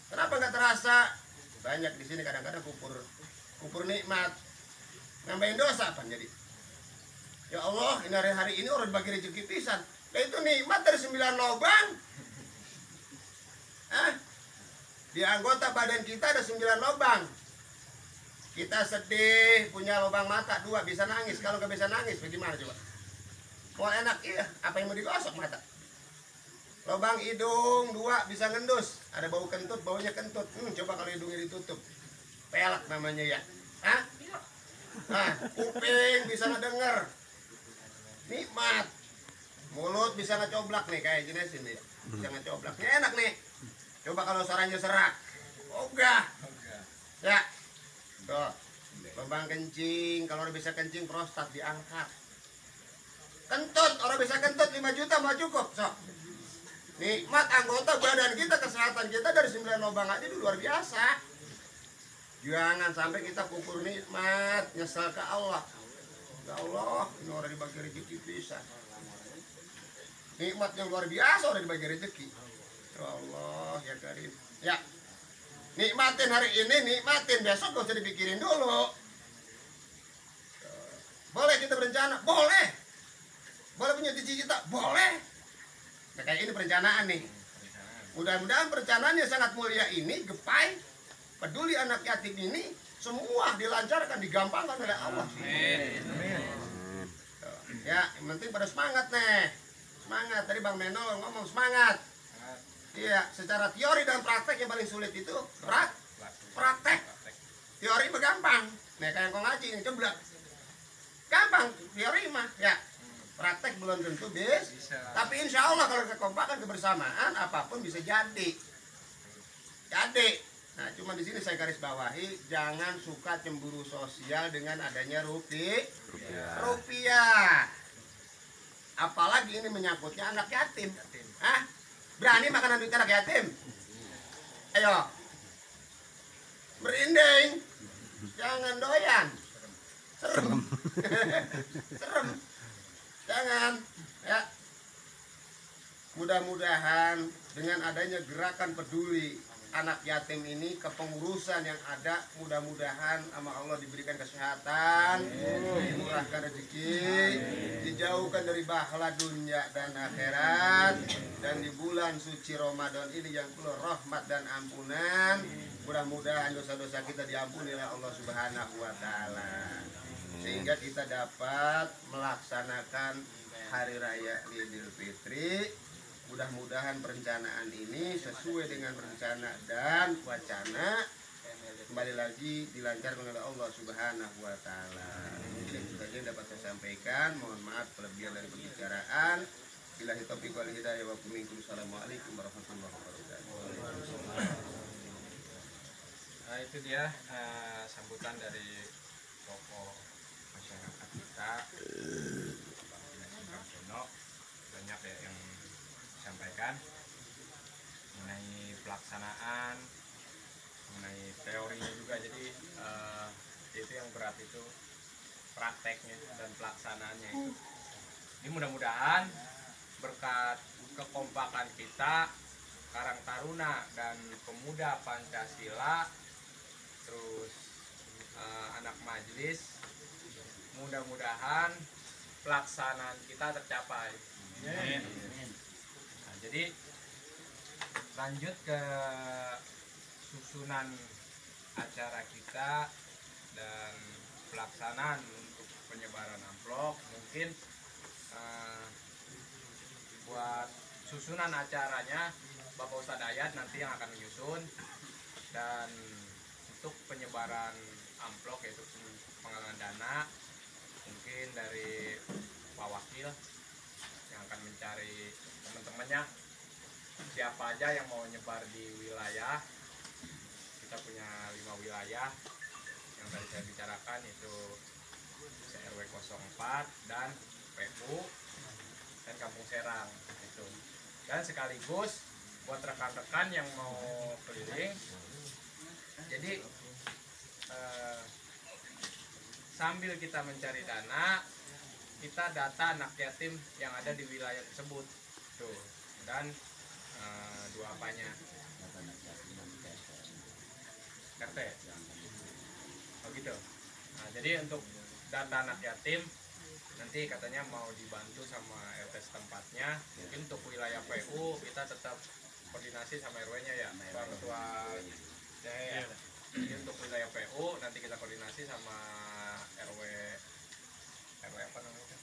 Kenapa nggak terasa? Banyak di sini kadang-kadang kupur nikmat, nambahin dosa apa jadi? Ya Allah, ini hari ini orang bagi rezeki pisan. Nah itu nikmat dari 9 lubang. Di anggota badan kita ada 9 lubang. Kita sedih, punya lubang mata 2, bisa nangis. Kalau nggak bisa nangis, bagaimana coba? Mau enak, iya. Apa yang mau digosok mata? Lubang hidung 2, bisa ngendus. Ada bau kentut, baunya kentut. Coba kalau hidungnya ditutup. Pelak namanya ya. Nah, kuping bisa ngedenger. Nikmat. Mulut bisa ngecoblak nih, kayak jenis ini. Bisa ngecoblak. Ini enak nih. Coba kalau suaranya serak. Ogah. Ya. Tuh, lubang kencing, kalau orang bisa kencing prostat diangkat. Kentut, orang bisa kentut 5 juta mau cukup, sok. Nikmat anggota badan kita, kesehatan kita dari 9 lubang aja itu luar biasa. Jangan sampai kita kupur nikmat, nyesal ke Allah. Ya Allah, ini orang dibagi rezeki bisa. Nikmat yang luar biasa orang dibagi rezeki. Ya Allah, ya Karim. Ya. Nikmatin hari ini, nikmatin, besok gak usah dipikirin dulu. Boleh kita berencana? Boleh. Boleh punya cita-cita? Boleh. Nah, kayak ini perencanaan nih. Mudah-mudahan perencanaannya sangat mulia ini, gepai, peduli anak yatim ini, semua dilancarkan, digampangkan oleh Allah. Amin. Ya, yang penting pada semangat nih. Semangat, tadi Bang Meno ngomong semangat. Iya, secara teori dan praktek yang paling sulit itu praktek. Teori mah gampang. Nah, kayak kau ngaji yang ceblak. Gampang, teori mah ya. Praktek belum tentu bisa. Tapi insya Allah kalau kekompakan kebersamaan, apapun bisa jadi. Nah, cuma di sini saya garis bawahi, jangan suka cemburu sosial dengan adanya rupiah. Apalagi ini menyangkutnya anak yatim. Berani makanan duit anak yatim? Ayo. Merinding. Jangan doyan. Serem. Serem. Jangan. Ya. Mudah-mudahan dengan adanya gerakan peduli anak yatim ini, kepengurusan yang ada, mudah-mudahan sama Allah diberikan kesehatan, dimurahkan rezeki, dijauhkan dari bahala dunia dan akhirat, dan di bulan suci Ramadan ini yang penuh rahmat dan ampunan, mudah-mudahan dosa-dosa kita diampuni oleh Allah Subhanahu wa taala. sehingga kita dapat melaksanakan hari raya Idul Fitri. Mudah-mudahan perencanaan ini sesuai dengan rencana dan wacana, kembali lagi dilancarkan oleh Allah Subhanahu wa taala. Mungkin itu saja yang dapat saya sampaikan. Mohon maaf kelebihan dari pembicaraan. Billahi taufiq wal hidayah wa minkum. Assalamualaikum warahmatullahi wabarakatuh. Nah, itu dia sambutan dari tokoh masyarakat kita, Bapak Dinasti Kamsono. Banyak ya yang disampaikan mengenai pelaksanaan, mengenai teorinya juga. Jadi itu yang berat itu prakteknya dan pelaksanaannya itu. Ini mudah-mudahan berkat kekompakan kita, Karang Taruna dan pemuda Pancasila, terus anak majelis, mudah-mudahan pelaksanaan kita tercapai. Amin. Nah, jadi lanjut ke susunan acara kita dan pelaksanaan untuk penyebaran amplop. Mungkin buat susunan acaranya Bapak Ustadz Ayat nanti yang akan menyusun, dan untuk penyebaran amplop yaitu penggalangan dana mungkin dari Pak Wakil yang akan mencari teman-temannya siapa aja yang mau nyebar di wilayah. Kita punya 5 wilayah yang tadi saya bicarakan, itu RW 04 dan PU dan Kampung Serang itu. Dan sekaligus buat rekan-rekan yang mau keliling, jadi sambil kita mencari dana, kita data anak yatim yang ada di wilayah tersebut tuh. Dan dua apanya RT, oh gitu. Nah, jadi untuk data anak yatim nanti katanya mau dibantu sama RT setempatnya. Mungkin untuk wilayah PU kita tetap koordinasi sama RW-nya ya, Pak Ketua. Ya. Jadi untuk wilayah PU nanti kita koordinasi sama RW apa namanya?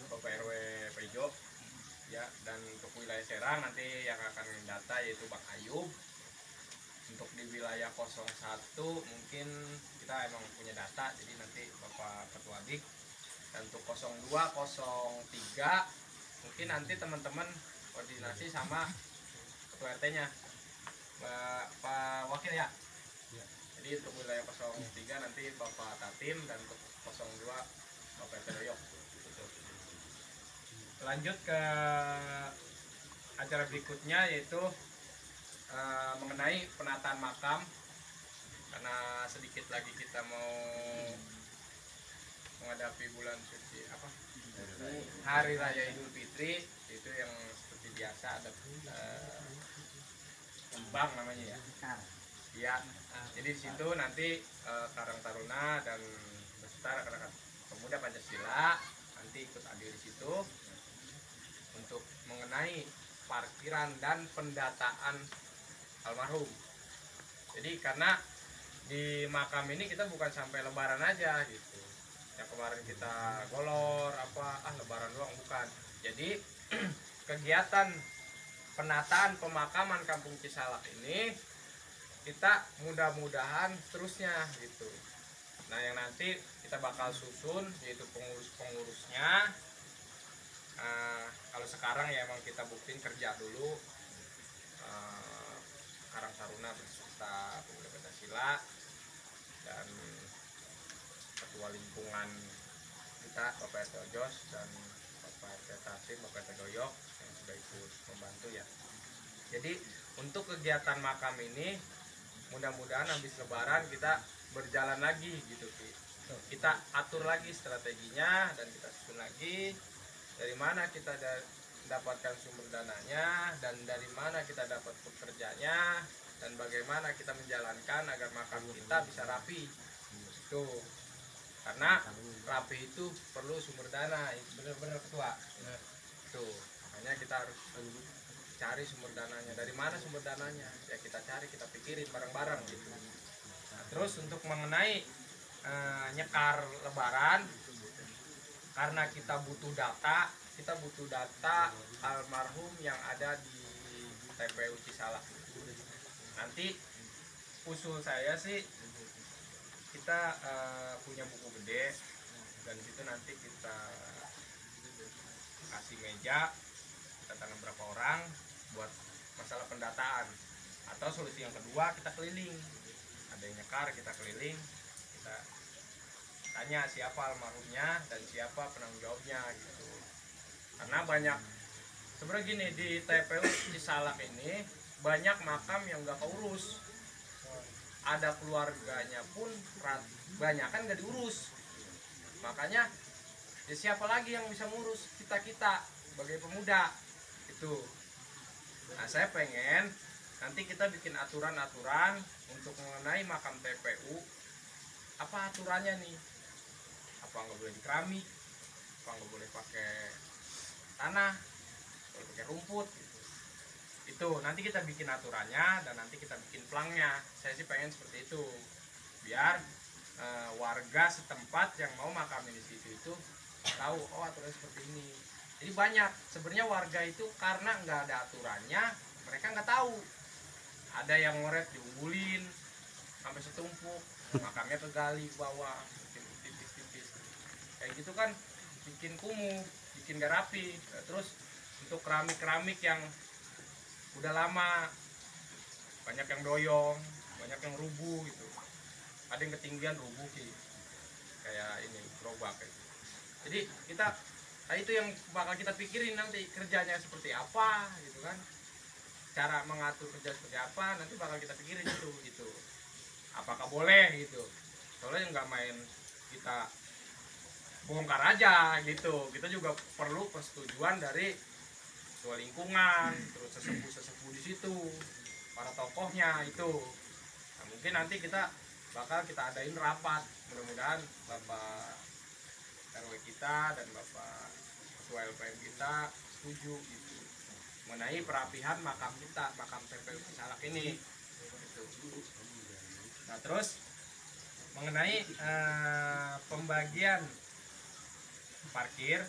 Bapak RW Pejo ya. Dan untuk wilayah Serang nanti yang akan data yaitu Bang Ayub. Untuk di wilayah 01 mungkin kita emang punya data, jadi nanti Bapak Ketua Dik. Dan untuk 02, 03 mungkin nanti teman-teman koordinasi sama Ketua RT-nya, Pak Wakil ya. Jadi untuk wilayah 03 nanti Bapak Tatim, dan untuk 02 Bapak RT Doyok. Lanjut ke acara berikutnya yaitu mengenai penataan makam, karena sedikit lagi kita mau menghadapi bulan suci Hari Raya Idul Fitri. Itu yang seperti biasa ada kembang namanya ya. Ya, jadi di situ nanti Karang Taruna dan beserta rekan-rekan pemuda Pancasila nanti ikut hadir di situ untuk mengenai parkiran dan pendataan almarhum. Jadi karena di makam ini kita bukan sampai lebaran aja gitu. Yang kemarin kita golor lebaran doang, bukan. Jadi kegiatan penataan pemakaman Kampung Cisalak ini kita mudah-mudahan terusnya gitu. Nah, yang nanti kita bakal susun yaitu pengurus-pengurusnya. Kalau sekarang ya emang kita buktiin kerja dulu. Karang Taruna beserta pemuda Pancasila dan ketua lingkungan kita Bapak RT Ojos dan Bapak RT Tasim, Bapak RT Doyok yang sudah ikut membantu ya. Jadi untuk kegiatan makam ini mudah-mudahan habis lebaran kita berjalan lagi gitu. Kita atur lagi strateginya dan kita susun lagi dari mana kita dapatkan sumber dananya dan dari mana kita dapat pekerjanya dan bagaimana kita menjalankan agar makam kita bisa rapi. Tuh. Karena rapi itu perlu sumber dana, benar-benar Ketua. Tuh, makanya kita harus cari sumber dananya. Dari mana sumber dananya? Ya kita cari, kita pikirin bareng-bareng gitu. Nah, terus untuk mengenai nyekar lebaran karena kita butuh data almarhum yang ada di TPU Cisalak. Nanti usul saya sih kita punya buku gede, dan situ nanti kita kasih meja, kita tanam berapa orang buat masalah pendataan. Atau solusi yang kedua, kita keliling, ada yang nyekar, kita keliling, kita tanya siapa almarhumnya dan siapa penanggung jawabnya gitu. Karena banyak sebenarnya gini, di TPU Cisalak ini banyak makam yang nggak keurus, ada keluarganya pun banyak kan nggak diurus. Makanya ya siapa lagi yang bisa ngurus? Kita sebagai pemuda itu. Nah, saya pengen nanti kita bikin aturan-aturan untuk mengenai makam TPU. Apa aturannya nih? Apa nggak boleh di keramik? Apa nggak boleh pakai tanah? Boleh pakai rumput gitu. Itu nanti kita bikin aturannya dan nanti kita bikin plangnya. Saya sih pengen seperti itu, biar warga setempat yang mau makamin di situ itu tahu, oh aturannya seperti ini. Jadi banyak sebenarnya warga itu karena nggak ada aturannya, mereka nggak tahu. Ada yang ngoret diunggulin sampai setumpuk, makamnya kegali ke bawah, bikin tipis-tipis. Kayak gitu kan bikin kumuh, bikin gak rapi. Terus untuk keramik-keramik yang udah lama, banyak yang doyong, banyak yang rubuh gitu. Ada yang ketinggian rubuh sih, kayak ini gerobak kayak gitu. Jadi kita itu yang bakal kita pikirin nanti kerjanya seperti apa gitu kan, cara mengatur kerja seperti apa nanti bakal kita pikirin itu gitu. Apakah boleh gitu, soalnya nggak main kita bongkar aja gitu, kita juga perlu persetujuan dari ketua lingkungan, terus sesepuh di situ, para tokohnya itu. Nah, mungkin nanti kita bakal kita adain rapat, mudah-mudahan Bapak RW kita dan Bapak Ketua LPM kita setuju gitu mengenai perapihan makam kita, makam TPU Cisalak ini gitu. Nah, terus mengenai pembagian parkir,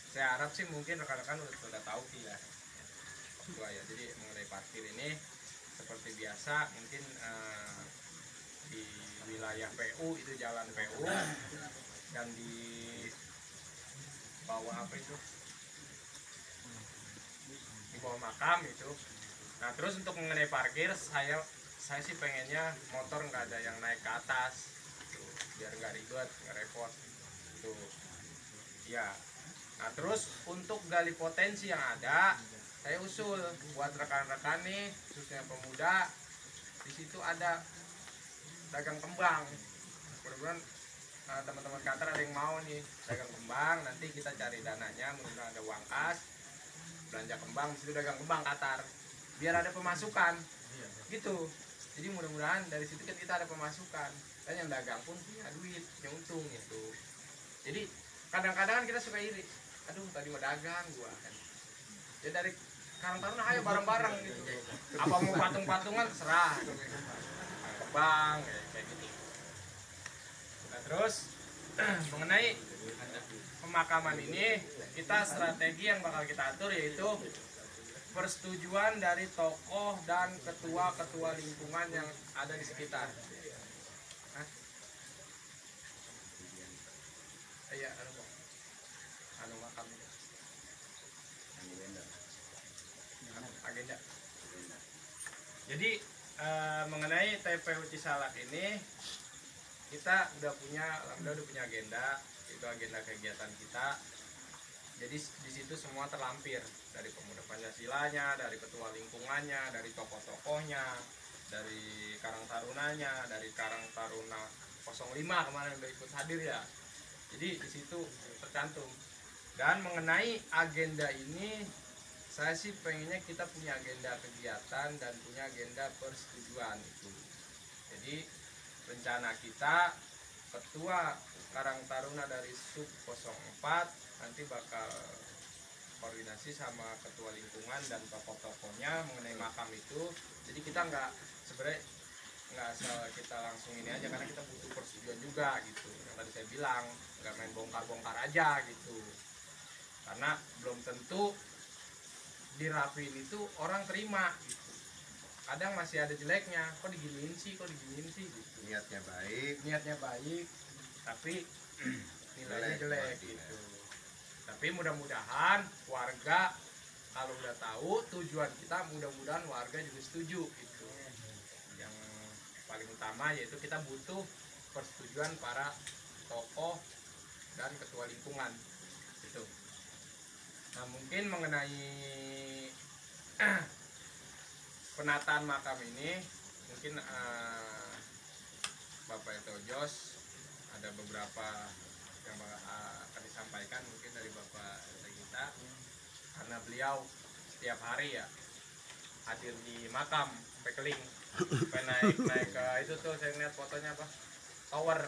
saya harap sih mungkin rekan-rekan sudah tahu sih ya, ya. Jadi mengenai parkir ini seperti biasa mungkin di wilayah PU itu jalan PU, dan di bawah apa itu, di bawah makam itu. Nah, terus untuk mengenai parkir, saya sih pengennya motor nggak ada yang naik ke atas tuh, biar nggak ribet, nggak repot tuh ya. Nah, terus untuk gali potensi yang ada, saya usul buat rekan-rekan nih, khususnya pemuda, di situ ada dagang kembang. Mudah-mudahan teman-teman kantor ada yang mau nih dagang kembang, nanti kita cari dananya, mudah-mudahan ada uang kas, belanja kembang, di situ dagang kembang Qatar, biar ada pemasukan gitu. Jadi mudah-mudahan dari situ kan kita ada pemasukan, dan yang dagang pun punya duit, punya untung gitu. Jadi kadang-kadang kita suka iri, aduh tadi mau dagang gua kan, ya dari Karang Taruna ayo bareng-bareng gitu, apa mau patung-patungan terserah, kembang kayak gitu. Nah, terus mengenai pemakaman ini, kita strategi yang bakal kita atur yaitu persetujuan dari tokoh dan ketua-ketua lingkungan yang ada di sekitar. Iya, anu makam agenda. Jadi mengenai TPU Cisalak ini kita udah punya agenda, itu agenda kegiatan kita. Jadi di situ semua terlampir, dari pemuda Pancasilanya, dari ketua lingkungannya, dari tokoh-tokohnya, dari Karang Tarunanya, dari Karang Taruna 05 kemarin udah ikut hadir ya. Jadi di situ tercantum. Dan mengenai agenda ini, saya sih pengennya kita punya agenda kegiatan dan punya agenda persetujuan itu. Jadi rencana kita, ketua Karang Taruna dari Sub 04 nanti bakal koordinasi sama ketua lingkungan dan tokoh-tokohnya mengenai makam itu. Jadi kita nggak, sebenarnya nggak asal kita langsung ini aja, karena kita butuh persetujuan juga gitu. Yang tadi saya bilang nggak main bongkar-bongkar aja gitu, karena belum tentu dirapiin itu orang terima gitu. Kadang masih ada jeleknya, kok diginiin sih gitu. Niatnya baik, Tapi nilainya jelek Jelek. gitu. Tapi mudah-mudahan warga kalau udah tahu tujuan kita, mudah-mudahan warga juga setuju gitu. Yang paling utama yaitu kita butuh persetujuan para tokoh dan ketua lingkungan gitu. Nah, mungkin mengenai penataan makam ini, mungkin Bapak Eto Jos ada beberapa yang akan disampaikan mungkin dari Bapak Eto kita, karena beliau setiap hari ya hadir di makam sampai keling, sampai naik ke itu tuh, saya lihat fotonya apa, tower.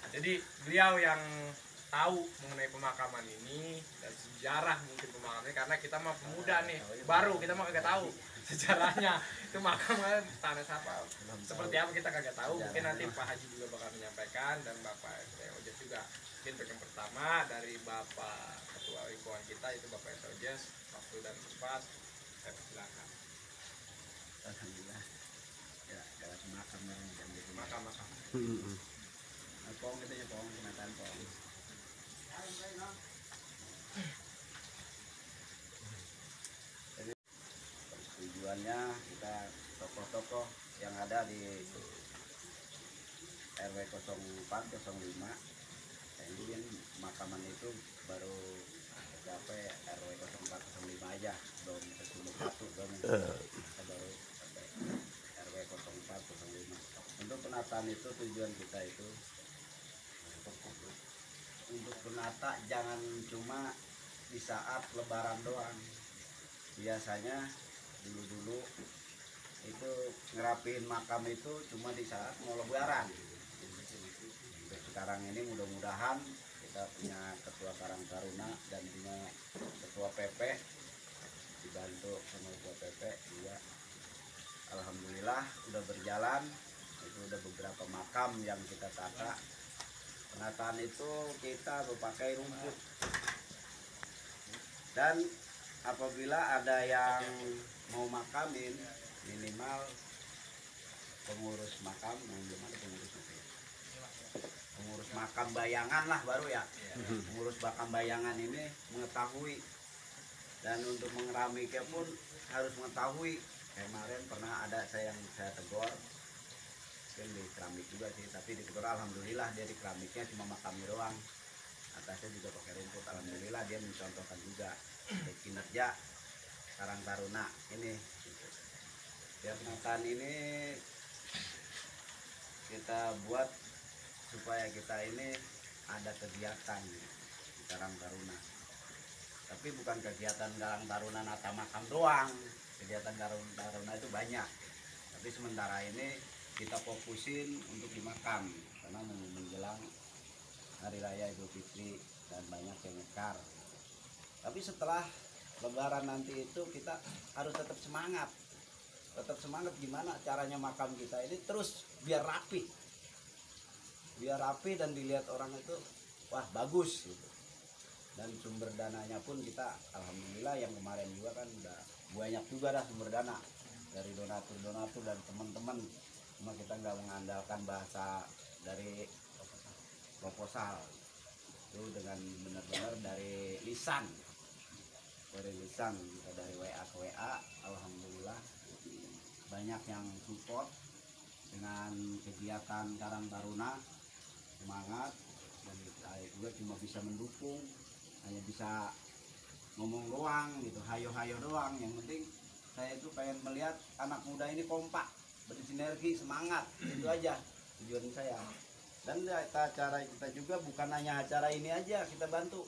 Jadi beliau yang tahu mengenai pemakaman ini dan sejarah mungkin pemakaman ini, karena kita mah pemuda nih, baru kita mah kagak tahu sejarahnya itu makam tanah siapa seperti apa, kita kagak tahu. Mungkin nanti Pak Haji juga bakal menyampaikan, dan Bapak Etos juga. Mungkin yang pertama dari Bapak Ketua Lingkungan kita itu Bapak Etos, waktu dan tempat saya persilakan. Alhamdulillah. Ya, kalau semakam yang jadi Makam Pong gitu ya, Pong, penataan Pong. Jadi persetujuannya kita tokoh-tokoh yang ada di RW 04 05. Ini yang makaman itu baru sampai RW 04 05 aja, belum ke 1 belum. Kita baru sampai RW 04 05. Untuk penataan itu tujuan kita itu untuk penata jangan cuma di saat lebaran doang. Biasanya dulu itu ngerapiin makam itu cuma di saat mau lebaran. Untuk sekarang ini mudah-mudahan kita punya ketua Karang Taruna dan punya ketua PP, dibantu sama ketua PP juga. Alhamdulillah udah berjalan. Itu udah beberapa makam yang kita tata. Penataan itu kita berpakai rumput, dan apabila ada yang mau makamin, minimal pengurus makam, pengurus makam bayangan lah baru ya. Pengurus makam bayangan ini mengetahui, dan untuk mengeramiknya pun harus mengetahui. Kemarin pernah ada yang saya tegur, mungkin di keramik juga sih, tapi di tegur alhamdulillah dia di keramiknya cuma makamnya doang, atasnya juga pakai rumput. Alhamdulillah dia mencontohkan juga kinerja Karang Taruna ini gitu. Ya, penataan ini kita buat supaya kita ini ada kegiatan di Karang Taruna, tapi bukan kegiatan Karang Taruna nata makam doang. Kegiatan Karang Taruna itu banyak, tapi sementara ini kita fokusin untuk di makam karena menjelang Hari Raya Idul Fitri dan banyak yang ngekar. Tapi setelah Lebaran nanti itu kita harus tetap semangat. Tetap semangat gimana caranya makam kita ini terus biar rapi. Biar rapi dan dilihat orang itu wah bagus gitu. Dan sumber dananya pun kita alhamdulillah yang kemarin juga kan udah banyak juga dah sumber dana dari donatur dan teman-teman. Cuma kita nggak mengandalkan bahasa dari proposal itu, dengan benar-benar dari lisan kita dari WA ke WA. Alhamdulillah banyak yang support dengan kegiatan Karang Taruna, semangat, dan saya juga cuma bisa mendukung, hanya bisa ngomong doang gitu, hayo-hayo doang. Yang penting saya itu pengen melihat anak muda ini kompak, bersinergi, semangat, itu aja tujuan saya. Dan acara kita juga bukan hanya acara ini aja, kita bantu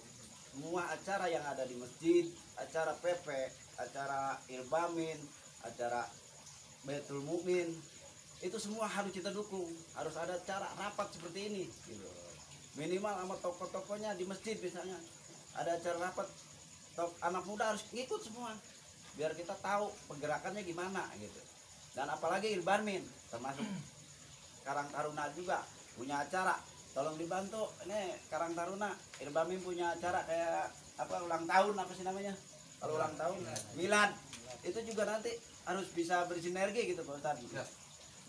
semua acara yang ada di masjid, acara PP, acara Ilbamin, acara Baitul Mukmin, itu semua harus kita dukung. Harus ada acara rapat seperti ini gitu. Minimal sama tokoh-tokohnya di masjid misalnya ada acara rapat, anak muda harus ikut semua biar kita tahu pergerakannya gimana gitu. Dan apalagi Ilbarmin termasuk Karang Taruna juga punya acara. Tolong dibantu, ini Karang Taruna, Ilbarmin punya acara kayak apa ulang tahun apa sih namanya? Kalau ulang tahun milad. Itu juga nanti harus bisa bersinergi gitu Pak Ustadz.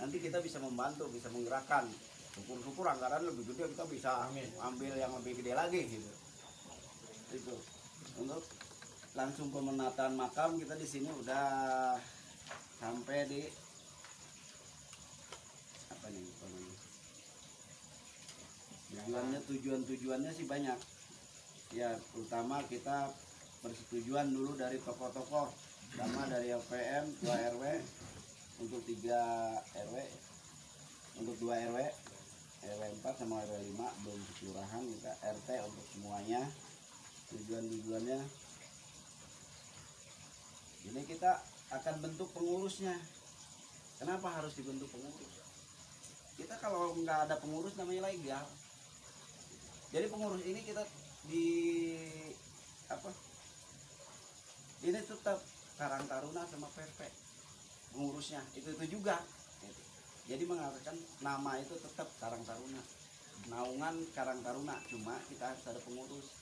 Nanti kita bisa membantu, bisa menggerakkan. Syukur-syukur anggaran lebih gede kita bisa ambil yang lebih gede lagi gitu. Itu untuk langsung pemenataan makam kita di sini udah sampai di apa nih tujuannya sih banyak ya, terutama kita persetujuan dulu dari tokoh-tokoh, sama dari LPM 2 RW untuk 3 RW, untuk 2 RW 4 sama RW 5 belum kelurahan, kita RT untuk semuanya. Tujuannya ini kita akan bentuk pengurusnya. Kenapa harus dibentuk pengurus? Kita kalau nggak ada pengurus namanya legal. Jadi pengurus ini kita di apa? Ini tetap Karang Taruna sama PP pengurusnya itu juga. Jadi mengatakan nama itu tetap Karang Taruna, naungan Karang Taruna, cuma kita harus ada pengurus.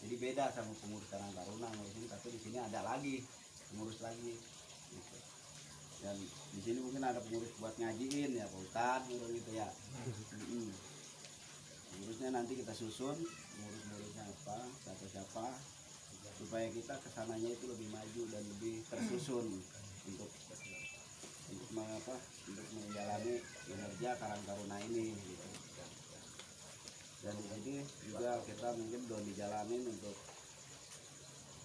Jadi beda sama pengurus Karang Taruna ngurusin, tapi di sini ada lagi pengurus lagi. Gitu. Dan di sini mungkin ada pengurus buat ngajiin ya Pak Ustadz gitu ya. Pengurusnya nanti kita susun, pengurusnya apa, siapa supaya kita kesananya itu lebih maju dan lebih tersusun untuk menjalani kinerja Karang Taruna ini gitu. Dan ini juga kita mungkin belum dijalanin untuk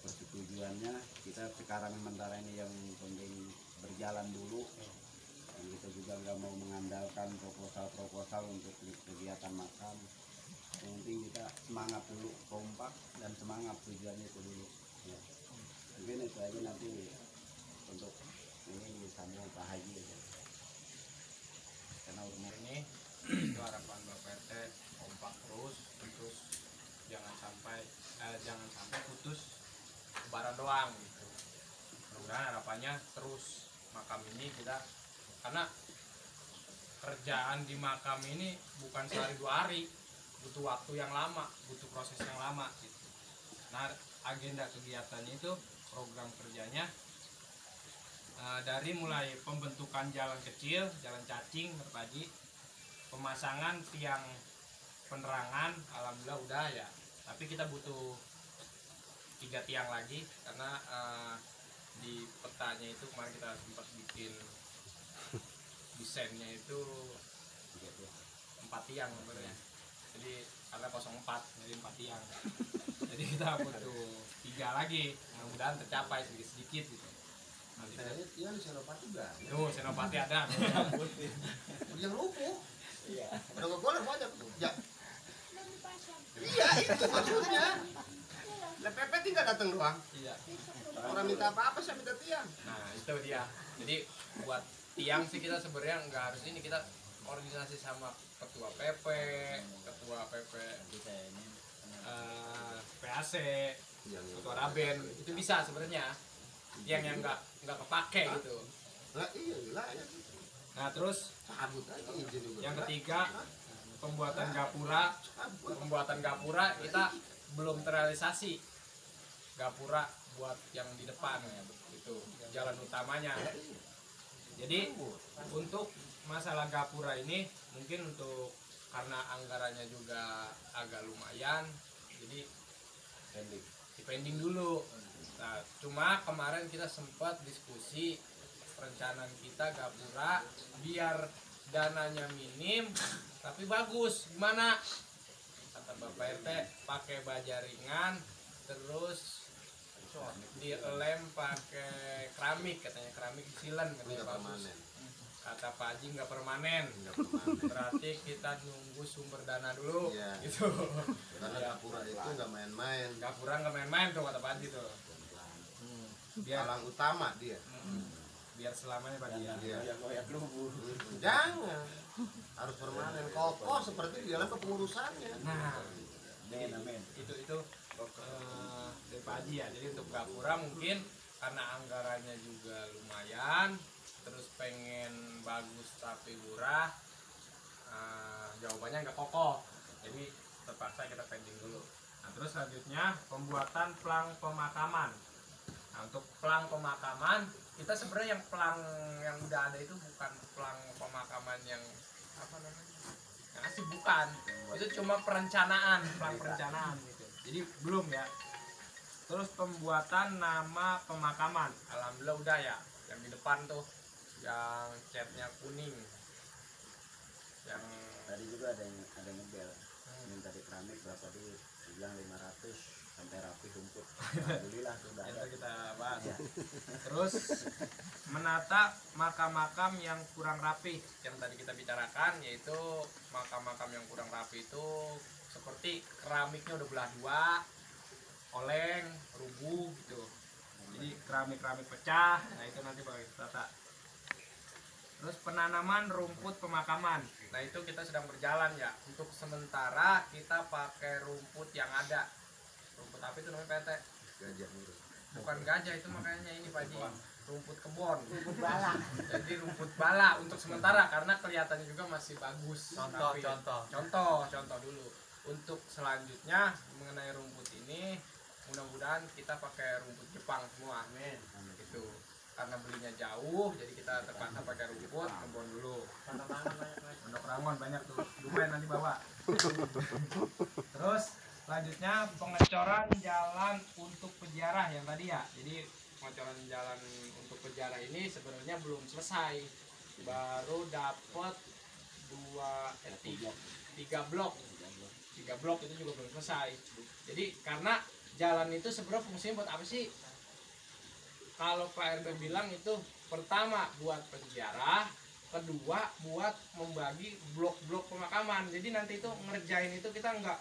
persetujuannya. Kita sekarang sementara ini yang penting berjalan dulu, dan kita juga nggak mau mengandalkan proposal untuk kegiatan makam. Yang penting kita semangat dulu, kompak dan semangat, tujuannya itu dulu ya. Mungkin itu aja, nanti untuk ini disambung Pak Haji aja. Karena umur Ini itu harapan Bapak RT, kompak terus jangan sampai putus lebaran doang gitu. Mudah-mudahan harapannya terus makam ini kita, karena kerjaan di makam ini bukan sehari 2 hari, butuh waktu yang lama, butuh proses yang lama gitu. Nah, agenda kegiatannya itu, program kerjanya dari mulai pembentukan jalan kecil, jalan cacing, terpagi, pemasangan tiang penerangan, alhamdulillah udah ya. Tapi kita butuh 3 tiang lagi karena di petanya itu kemarin kita sempat bikin desainnya itu 4 tiang sebenarnya. Jadi karena 04 jadi 4 tiang. Jadi kita butuh 3 lagi, mudah-mudahan tercapai sedikit-sedikit gitu. Iya di Senopati juga. Tuh, Senopati ada. Yang lumpuh. Iya. Udah nggak boleh banyak tuh. Ya. Iya itu maksudnya. Lah PP tinggal datang doang. Iya. Orang minta apa-apa saya minta tiang. Nah itu dia. Jadi buat tiang sih kita sebenarnya nggak harus ini, kita organisasi sama ketua PP PAC, ketua Raben, itu bisa sebenarnya. Tiang yang nggak kepake gitu. Lah iya lah ya. Nah terus Cabut aja izin juga. yang ketiga, pembuatan gapura kita belum terrealisasi. Gapura buat yang di depan itu jalan utamanya. Jadi untuk masalah gapura ini mungkin untuk karena anggarannya juga agak lumayan, jadi pending dulu. Nah, cuma kemarin kita sempat diskusi perencanaan kita gapura biar dananya minim tapi bagus. Gimana? Kata Bapak RT pakai baja ringan, terus dilem pakai keramik, katanya keramik silen katanya bagus. Kata Pak Haji nggak permanen. Berarti kita nunggu sumber dana dulu gitu. Karena gapura itu nggak main-main. Gapura nggak main-main tuh kata Pak Haji tuh. Biar Palang utama dia. biar selamanya Pak Haji. Iya. Jangan. Harus permanen, kokoh seperti di dalam kepengurusannya. Nah, itu dari Pak Haji ya. Jadi untuk gapura mungkin karena anggarannya juga lumayan, terus pengen bagus tapi murah, jawabannya nggak kokoh, jadi terpaksa kita pending dulu. Nah, terus selanjutnya pembuatan plang pemakaman. Nah, untuk plang pemakaman kita sebenarnya yang plang yang udah ada itu bukan plang pemakaman yang apa namanya, yang asli, bukan, itu cuma perencanaan, plang perencanaan gitu, jadi belum ya. Terus pembuatan nama pemakaman, alhamdulillah udah ya, yang di depan tuh yang catnya kuning, yang Tadi juga ada yang ngebel minta di keramik berapa dulu, bilang 500 sampai rapi rumput. Alhamdulillah sudah ada. itu kita bahas ya. Terus menata makam-makam yang kurang rapi, yang tadi kita bicarakan, yaitu makam-makam yang kurang rapi itu seperti keramiknya udah belah dua, oleng, rubuh gitu, jadi keramik-keramik pecah. Nah itu nanti bakal kita tata. Terus penanaman rumput pemakaman, nah itu kita sedang berjalan ya. Untuk sementara kita pakai rumput yang ada. Rumput apa itu namanya PT? Gajah itu. Bukan gajah itu, makanya ini Pak Ji, rumput kebon, rumput bala. Jadi rumput bala untuk sementara karena kelihatannya juga masih bagus. Contoh dulu. Untuk selanjutnya mengenai rumput ini, mudah-mudahan kita pakai rumput Jepang semua, amin. Itu karena belinya jauh, jadi kita terpaksa pakai rumput kebon dulu. Pondok Rangon banyak tuh, lumayan nanti bawa. Terus selanjutnya pengecoran jalan untuk peziarah yang tadi ya. Jadi pengecoran jalan untuk peziarah ini sebenarnya belum selesai, baru dapat 3 blok itu juga belum selesai. Jadi karena jalan itu sebenarnya fungsinya buat apa sih? Kalau Pak RB bilang itu pertama buat peziarah, kedua buat membagi blok-blok pemakaman. Jadi nanti itu ngerjain itu kita nggak,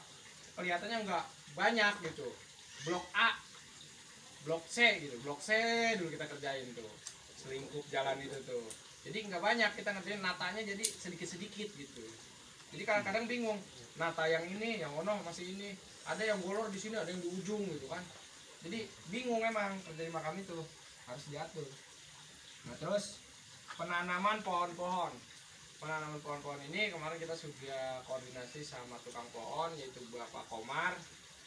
kelihatannya nggak banyak gitu. Blok A, blok C gitu, blok C dulu kita kerjain tuh, selingkup jalan itu tuh. Jadi nggak banyak kita ngerjain, natanya jadi sedikit-sedikit gitu. Jadi kadang-kadang bingung, nata yang ini, yang ono masih ini, ada yang bolor di sini, ada yang di ujung gitu kan. Jadi bingung emang kerja di makam itu, harus diatur. Nah terus penanaman pohon-pohon. Penanaman pohon-pohon ini kemarin kita sudah koordinasi sama tukang pohon, yaitu Bapak Komar.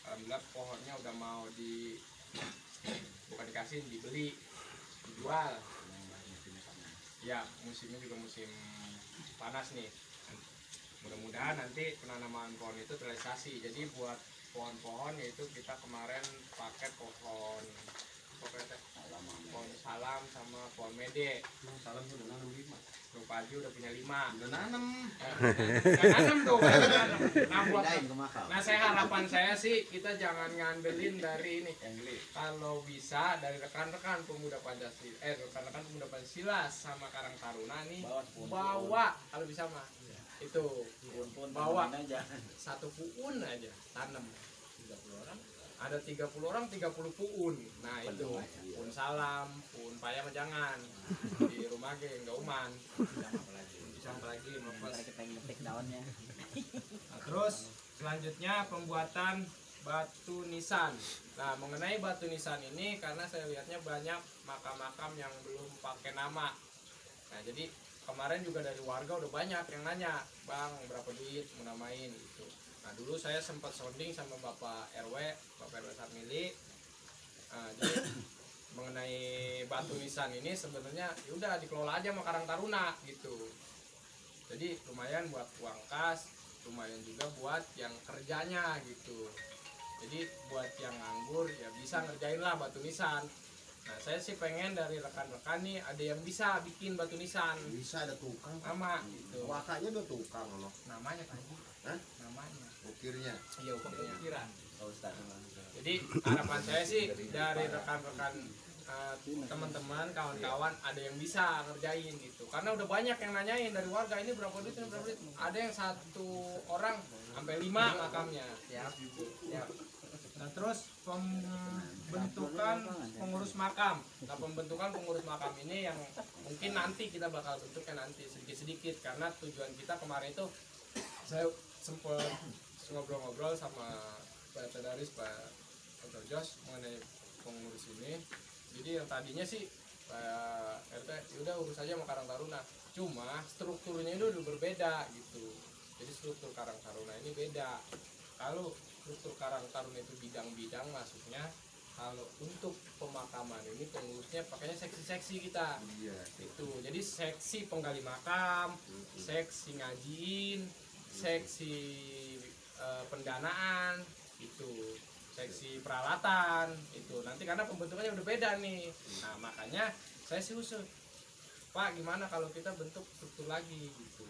Alhamdulillah pohonnya udah mau bukan dikasih, dibeli, dijual. Ya musimnya juga musim panas nih. Mudah-mudahan nanti penanaman pohon itu terrealisasi. Jadi buat pohon-pohon yaitu kita kemarin pakai pohon salam sama pohon mede. Salam tuh udah nanam 5. Tuh Pak Haji udah punya 5. Udah nanam. Nanam tuh. Nah, buat, Pindahin ke makam. nah saya harapan saya sih kita jangan ngandelin dari ini. Kalau bisa dari rekan-rekan pemuda Pancasila, rekan-rekan pemuda Pancasila sama Karang Taruna nih bawa kalau bisa mah. Itu bawa aja. 1 puun aja tanam. 30 orang. Ada 30 orang 30 puun. Nah itu puun salam, puun payah mah jangan. Di rumah ge enggak uman. Bisa apalagi mepes. Kita ngetik daunnya. Nah, terus selanjutnya pembuatan batu nisan. Nah mengenai batu nisan ini karena saya lihatnya banyak makam-makam yang belum pakai nama. Nah jadi kemarin juga dari warga udah banyak yang nanya, Bang berapa duit mau namain gitu. Nah dulu saya sempat sounding sama Bapak RW Sarmili. Jadi mengenai batu nisan ini sebenarnya ya udah dikelola aja sama Karang Taruna gitu. Jadi lumayan buat uang kas, lumayan juga buat yang kerjanya gitu. Jadi buat yang nganggur ya bisa ngerjain lah batu nisan. Nah saya sih pengen dari rekan-rekan nih ada yang bisa bikin batu nisan. Bisa ada tukang. Nama gitu. Wakanya ada tukang loh. Namanya Pak Haji. Hah? Namanya. Ukirnya. Iya ukirnya. Oh, Ustaz. Jadi harapan saya sih dari rekan-rekan teman-teman, kawan-kawan ada yang bisa ngerjain gitu. Karena udah banyak yang nanyain dari warga ini berapa duit, ini berapa duit. Ada yang 1 orang sampai 5 makamnya. Ya. Nah terus pembentukan pengurus makam. Nah pembentukan pengurus makam ini yang mungkin nanti kita bakal bentuknya nanti sedikit-sedikit karena tujuan kita kemarin itu saya sempat ngobrol-ngobrol sama Pak Tedaris, Pak Dr. Jos mengenai pengurus ini. Jadi yang tadinya sih kayak RT udah urus aja sama Karang Taruna, cuma strukturnya itu udah berbeda gitu. Jadi struktur Karang Taruna ini beda. Kalau struktur Karang Taruna itu bidang-bidang masuknya, kalau untuk pemakaman ini pengurusnya pakainya seksi-seksi kita. Iya. Itu jadi seksi penggali makam, seksi ngajiin, seksi pendanaan, itu seksi peralatan. Itu nanti karena pembentukannya udah beda nih. Nah makanya saya sih usul, Pak gimana kalau kita bentuk struktur lagi gitu.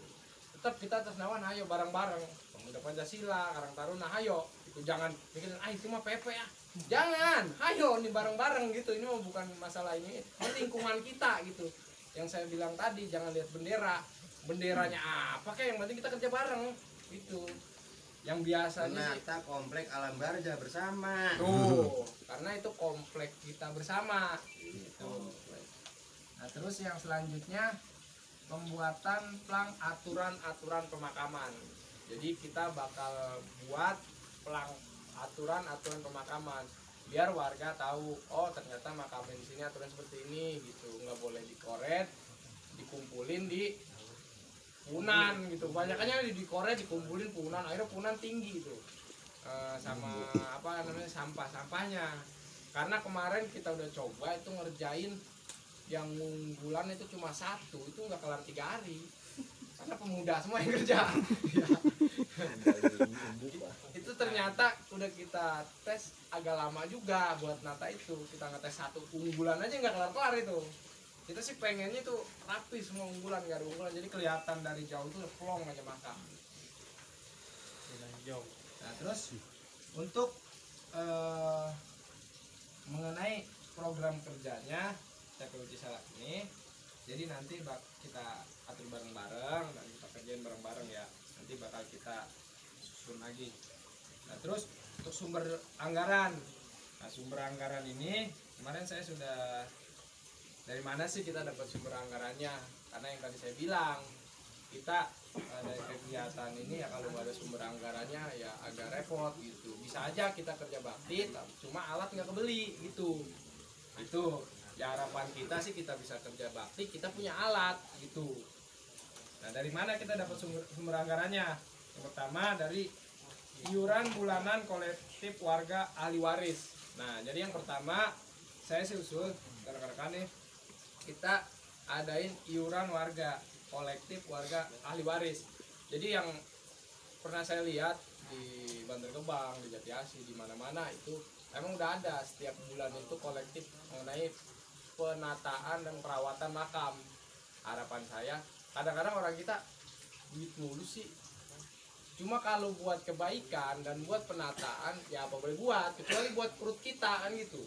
Tetap kita atas nama ayo bareng-bareng Pemuda Pancasila, Karang Taruna, ayo itu jangan bikin itu mah PP ya, jangan, ayo nih bareng-bareng gitu. Ini mah bukan masalah ini lingkungan kita gitu. Yang saya bilang tadi jangan lihat benderanya apa kayak, yang penting kita kerja bareng gitu. Yang biasanya sih, Menata komplek Alam Barja bersama. tuh karena itu komplek kita bersama gitu. Nah terus yang selanjutnya pembuatan plang aturan pemakaman. Jadi kita bakal buat plang aturan pemakaman biar warga tahu, oh ternyata makam di sini aturan seperti ini gitu. Nggak boleh dikoret, dikumpulin di punan gitu. Banyakannya dikoret, dikumpulin punan, akhirnya punan tinggi itu. Sama apa namanya sampahnya. Karena kemarin kita udah coba itu ngerjain yang unggulan itu cuma 1, itu nggak kelar 3 hari karena pemuda semua yang kerja. Itu ternyata udah kita tes agak lama juga buat nata itu. Kita ngetes 1 unggulan aja nggak kelar itu. Kita sih pengennya tuh rapi semua unggulan, nggak ada unggulan, jadi kelihatan dari jauh tuh plong aja makam. Nah terus untuk mengenai program kerjanya TPUJ Salak ini, jadi nanti kita atur bareng-bareng dan kita kerjain bareng-bareng ya. Nanti bakal kita susun lagi. Nah terus untuk sumber anggaran. Nah sumber anggaran ini kemarin saya sudah, dari mana sih kita dapat sumber anggarannya? Karena yang tadi saya bilang, kita dari kegiatan ini ya kalau nggak ada sumber anggarannya ya agak repot gitu. Bisa aja kita kerja bakti, cuma alat nggak kebeli gitu. Itu ya harapan kita sih kita bisa kerja bakti, kita punya alat gitu. Nah dari mana kita dapat sumber anggarannya? Yang pertama dari iuran bulanan kolektif warga ahli waris. Nah jadi yang pertama saya sih usul rekan-rekan nih, kita adain iuran warga kolektif warga ahli waris. Jadi yang pernah saya lihat di Bantar Gebang, di Jati Asih, di mana-mana itu emang udah ada setiap bulan itu kolektif mengenai penataan dan perawatan makam. Harapan saya, kadang-kadang orang kita duit mulu sih, cuma kalau buat kebaikan dan buat penataan ya apa boleh buat, kecuali buat perut kita kan gitu,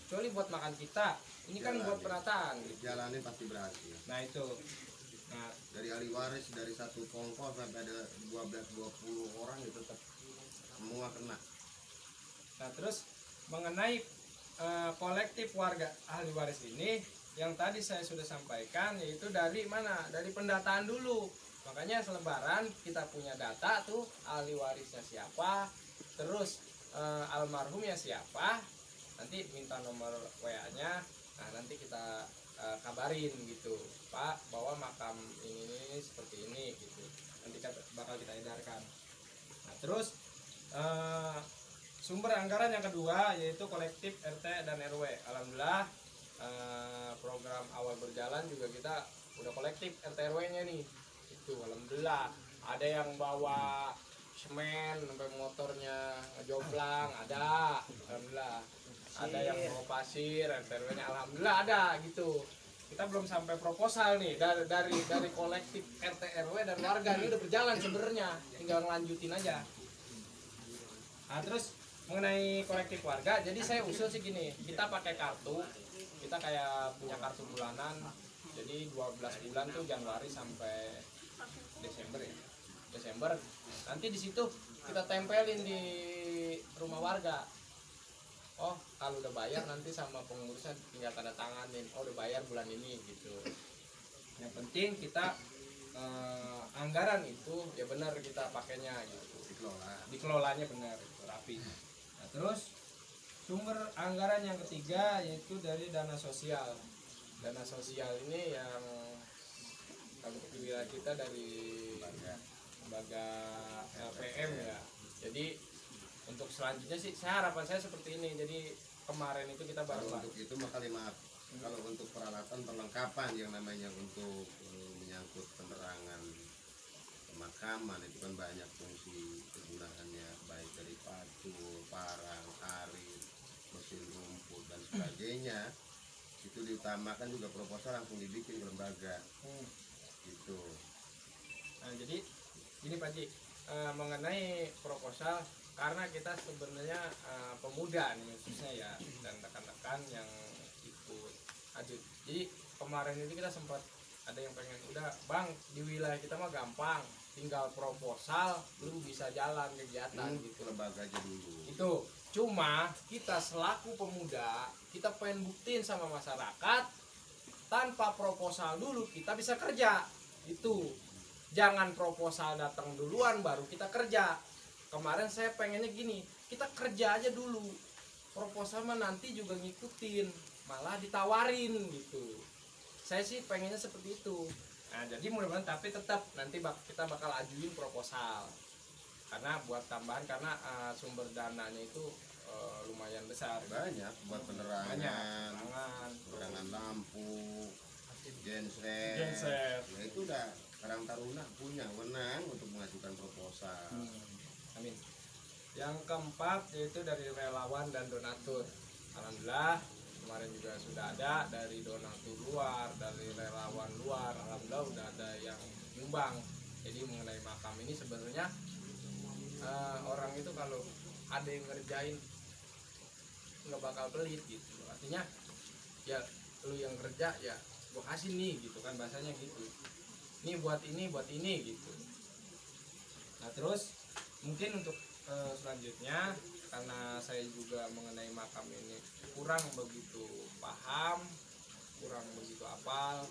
kecuali buat makan kita. Ini kan buat penataan gitu. Jalanin pasti berhasil. Nah itu, nah Dari ahli waris, dari 1 kongko sampai ada 12-20 orang itu tetap semua kena. Nah terus mengenai kolektif warga ahli waris ini, yang tadi saya sudah sampaikan, yaitu dari mana? Dari pendataan dulu. Makanya selebaran kita punya data tuh, ahli warisnya siapa, terus almarhumnya siapa, nanti minta nomor WA-nya. Nah nanti kita kabarin gitu, Pak bahwa makam ini seperti ini gitu. Nanti bakal kita edarkan. Nah terus sumber anggaran yang kedua yaitu kolektif RT dan RW. Alhamdulillah program awal berjalan juga kita udah kolektif RT RW-nya nih. Itu alhamdulillah ada yang bawa semen sampai motornya ngejoplang, ada alhamdulillah. Ada yang bawa pasir RT RW-nya, alhamdulillah ada gitu. Kita belum sampai proposal nih dari kolektif RT RW dan warga ini udah berjalan sebenarnya, tinggal ngelanjutin aja. Nah terus mengenai kolektif warga, jadi saya usul sih gini, kita pakai kartu, kita kayak punya kartu bulanan, jadi 12 bulan tuh Januari sampai Desember ya, Desember. Nanti di situ kita tempelin di rumah warga. Oh kalau udah bayar nanti sama pengurusnya tinggal tanda tanganin, oh udah bayar bulan ini gitu. Yang penting kita anggaran itu ya benar kita pakainya gitu, dikelolanya benar gitu, rapi. Nah, terus sumber anggaran yang ketiga yaitu dari dana sosial. dana sosial ini yang untuk wilayah kita dari lembaga LPM ya. Jadi untuk selanjutnya sih harapan saya seperti ini. Jadi kemarin itu kita Kalau baru untuk itu makanya maaf, kalau untuk peralatan perlengkapan yang namanya untuk menyangkut penerangan pemakaman itu kan banyak fungsi kegunaannya, baik dari patul, parang, arit, mesin rumput dan sebagainya. Itu diutamakan juga proposal langsung dibikin ke lembaga gitu. Nah, jadi ini Pak Ji, mengenai proposal, karena kita sebenarnya pemuda nih khususnya ya, dan rekan-rekan yang ikut hadir. Jadi kemarin itu kita sempat ada yang pengen, udah Bang, di wilayah kita mah gampang, tinggal proposal lu bisa jalan kegiatan gitu. Ke lembaga aja dulu. Itu cuma kita selaku pemuda, kita pengen buktiin sama masyarakat, tanpa proposal dulu kita bisa kerja. Itu jangan proposal datang duluan baru kita kerja. Kemarin saya pengennya gini, kita kerja aja dulu, proposal mah nanti juga ngikutin, malah ditawarin gitu. Saya sih pengennya seperti itu. Nah, jadi mudah-mudahan, tapi tetap nanti kita bakal ajuin proposal karena buat tambahan, karena sumber dananya itu lumayan besar. Banyak buat penerangan, penerangan lampu, genset. Ya itu udah Karang Taruna punya wewenang untuk mengajukan proposal. Amin. Yang keempat yaitu dari relawan dan donatur. Alhamdulillah kemarin juga sudah ada dari donatur luar, dari relawan luar. Alhamdulillah udah ada yang nyumbang. Jadi mengenai makam ini sebenarnya orang itu kalau ada yang ngerjain nggak bakal pelit gitu. Artinya ya lu yang kerja ya gua kasih nih gitu kan, bahasanya gitu. Ini buat ini gitu. Nah terus mungkin untuk selanjutnya, karena saya juga mengenai makam ini kurang begitu paham, kurang begitu hafal,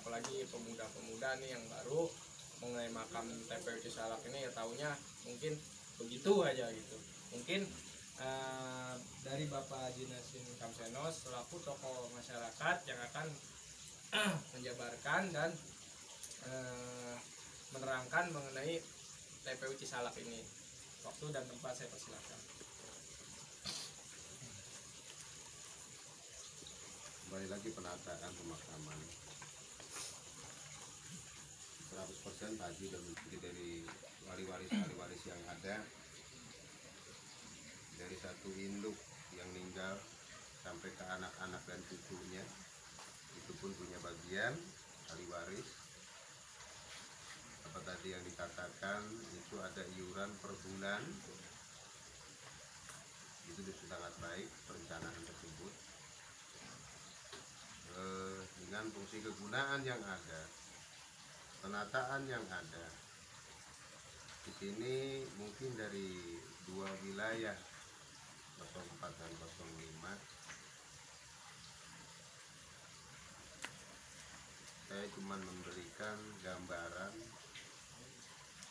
apalagi pemuda-pemuda nih yang baru mengenai makam TPU Cisalak ini ya taunya mungkin begitu aja gitu. Mungkin dari Bapak Haji Nasim Kamsenos selaku tokoh masyarakat yang akan menjabarkan dan menerangkan mengenai TPU Cisalak ini. Waktu dan tempat saya persilakan. Kembali lagi penataan pemakaman 100% tadi dan dari wali-waris yang ada, dari satu induk yang meninggal sampai ke anak-anak dan cucunya, itu pun punya bagian ahli waris. Apa tadi yang dikatakan itu ada iuran per bulan, itu sudah sangat baik perencanaan tersebut. Dengan fungsi kegunaan yang ada, penataan yang ada di sini mungkin dari dua wilayah 04 dan 05, saya cuma memberikan gambaran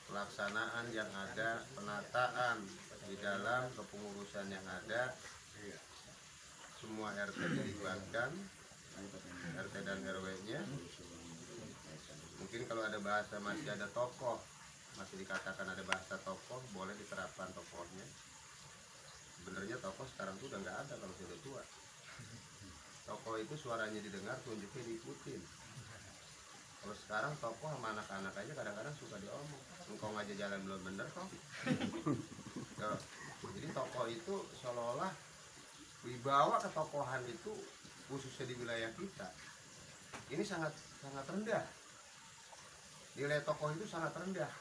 pelaksanaan yang ada, penataan di dalam kepengurusan yang ada. Semua RT dilibatkan, RT dan RW-nya. Mungkin kalau ada bahasa masih ada tokoh, masih dikatakan ada bahasa tokoh, boleh diterapkan tokohnya. Sebenarnya tokoh sekarang tuh udah nggak ada kalau sudah tua. Tokoh itu suaranya didengar, tunjuknya diikutin. Kalau sekarang tokoh sama anak-anak aja kadang-kadang suka diomong, engkau aja jalan belum bener kok. Jadi tokoh itu seolah-olah wibawa ketokohan itu khususnya di wilayah kita ini sangat rendah. Nilai tokoh itu sangat rendah.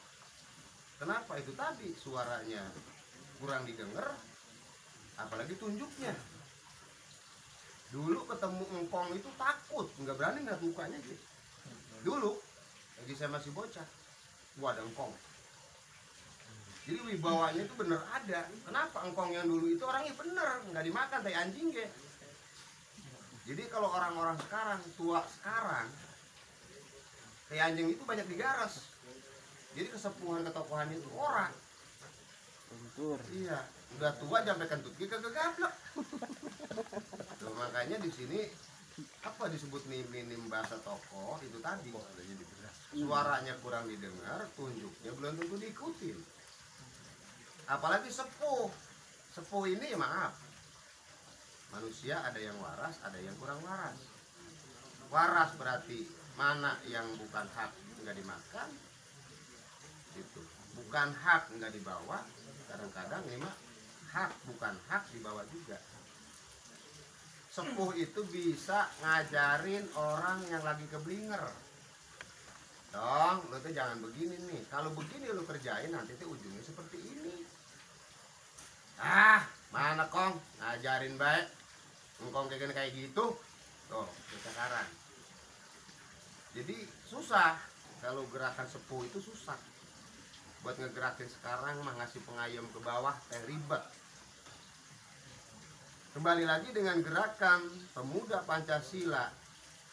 Kenapa? Itu tadi suaranya kurang didengar, apalagi tunjuknya. Dulu ketemu engkong itu takut, nggak berani ngeliat mukanya gitu. Dulu lagi saya masih bocah, gua ada engkong. Jadi wibawanya itu bener ada. Kenapa? Engkong yang dulu itu orangnya bener, nggak dimakan tai anjing ge. Jadi kalau orang-orang sekarang, tua sekarang, tai anjing itu banyak digaras. Jadi kesepuhan ketokohan itu orang. Iya, udah tua sampai kentut kita kegagablek. Makanya di sini Apa disebut minim bahasa tokoh itu tadi, suaranya kurang didengar, tunjuknya belum tentu diikutin. Apalagi sepuh. Sepuh ini maaf, manusia ada yang waras, ada yang kurang waras. Waras berarti mana yang bukan hak nggak dimakan, itu bukan hak nggak dibawa. Kadang-kadang ini mah hak bukan hak dibawa juga. Sepuh itu bisa ngajarin orang yang lagi keblinger. Dong, lo tuh jangan begini nih. Kalau begini lo kerjain nanti tuh ujungnya seperti ini. Ah, mana Kong? Ngajarin baik. Engkong kayak gitu. Tuh, sekarang. Jadi susah. Kalau gerakan sepuh itu susah. Buat ngegerakin sekarang mah ngasih pengayom ke bawah ribet. Kembali lagi dengan gerakan pemuda Pancasila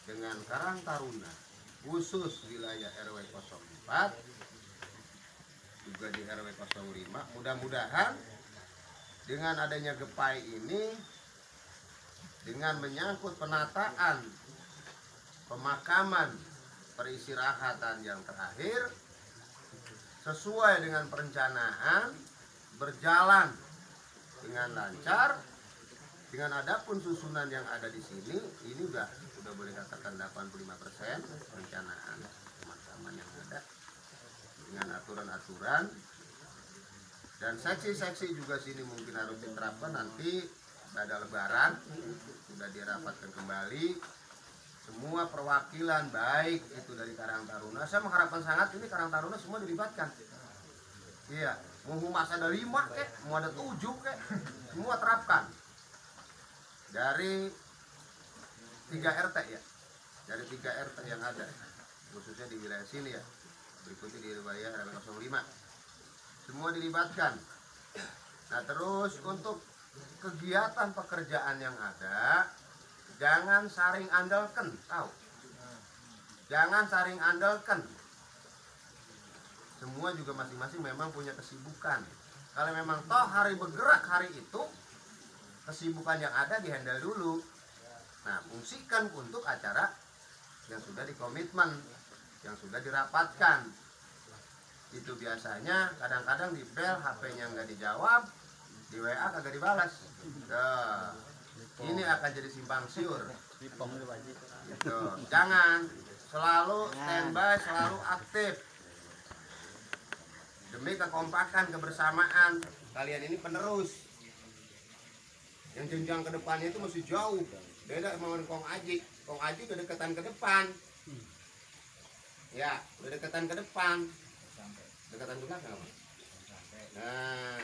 dengan Karang Taruna khusus wilayah RW 04 juga di RW 05. Mudah-mudahan dengan adanya gepai ini, dengan menyangkut penataan pemakaman peristirahatan yang terakhir sesuai dengan perencanaan, berjalan dengan lancar. Dengan adapun susunan yang ada di sini, ini udah boleh katakan 85% perencanaan pemakaman yang ada dengan aturan-aturan, dan seksi-seksi juga sini mungkin harus diterapkan nanti pada Lebaran. Sudah dirapatkan kembali semua perwakilan baik itu dari Karang Taruna. Saya mengharapkan sangat ini Karang Taruna semua dilibatkan. Iya, mau humas ada 5 kek, mau ada 7 kek, semua terapkan. Dari 3 RT ya, dari 3 RT yang ada, khususnya di wilayah sini ya, berikutnya di wilayah RW 05, semua dilibatkan. Nah terus untuk kegiatan pekerjaan yang ada, jangan saring andalkan, tahu? Jangan saring andalkan. Semua juga masing-masing memang punya kesibukan. Kalau memang toh hari bergerak hari itu, kesibukan yang ada dihandle dulu. Nah, fungsikan untuk acara yang sudah dikomitmen, yang sudah dirapatkan. Itu biasanya kadang-kadang di bel HP-nya nggak dijawab, di WA kagak dibalas. Nah, ini akan jadi simpang siur. Gitu. Jangan selalu standby, selalu aktif. Demi kekompakan, kebersamaan kalian ini penerus. Yang jenjang ke depannya itu masih jauh. Beda sama Kong Aji. Kong Aji udah deketan ke depan. Ya, udah deketan ke depan. Deketan ke belakang apa? Nah,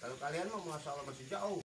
kalau kalian mau Masya Allah masih jauh.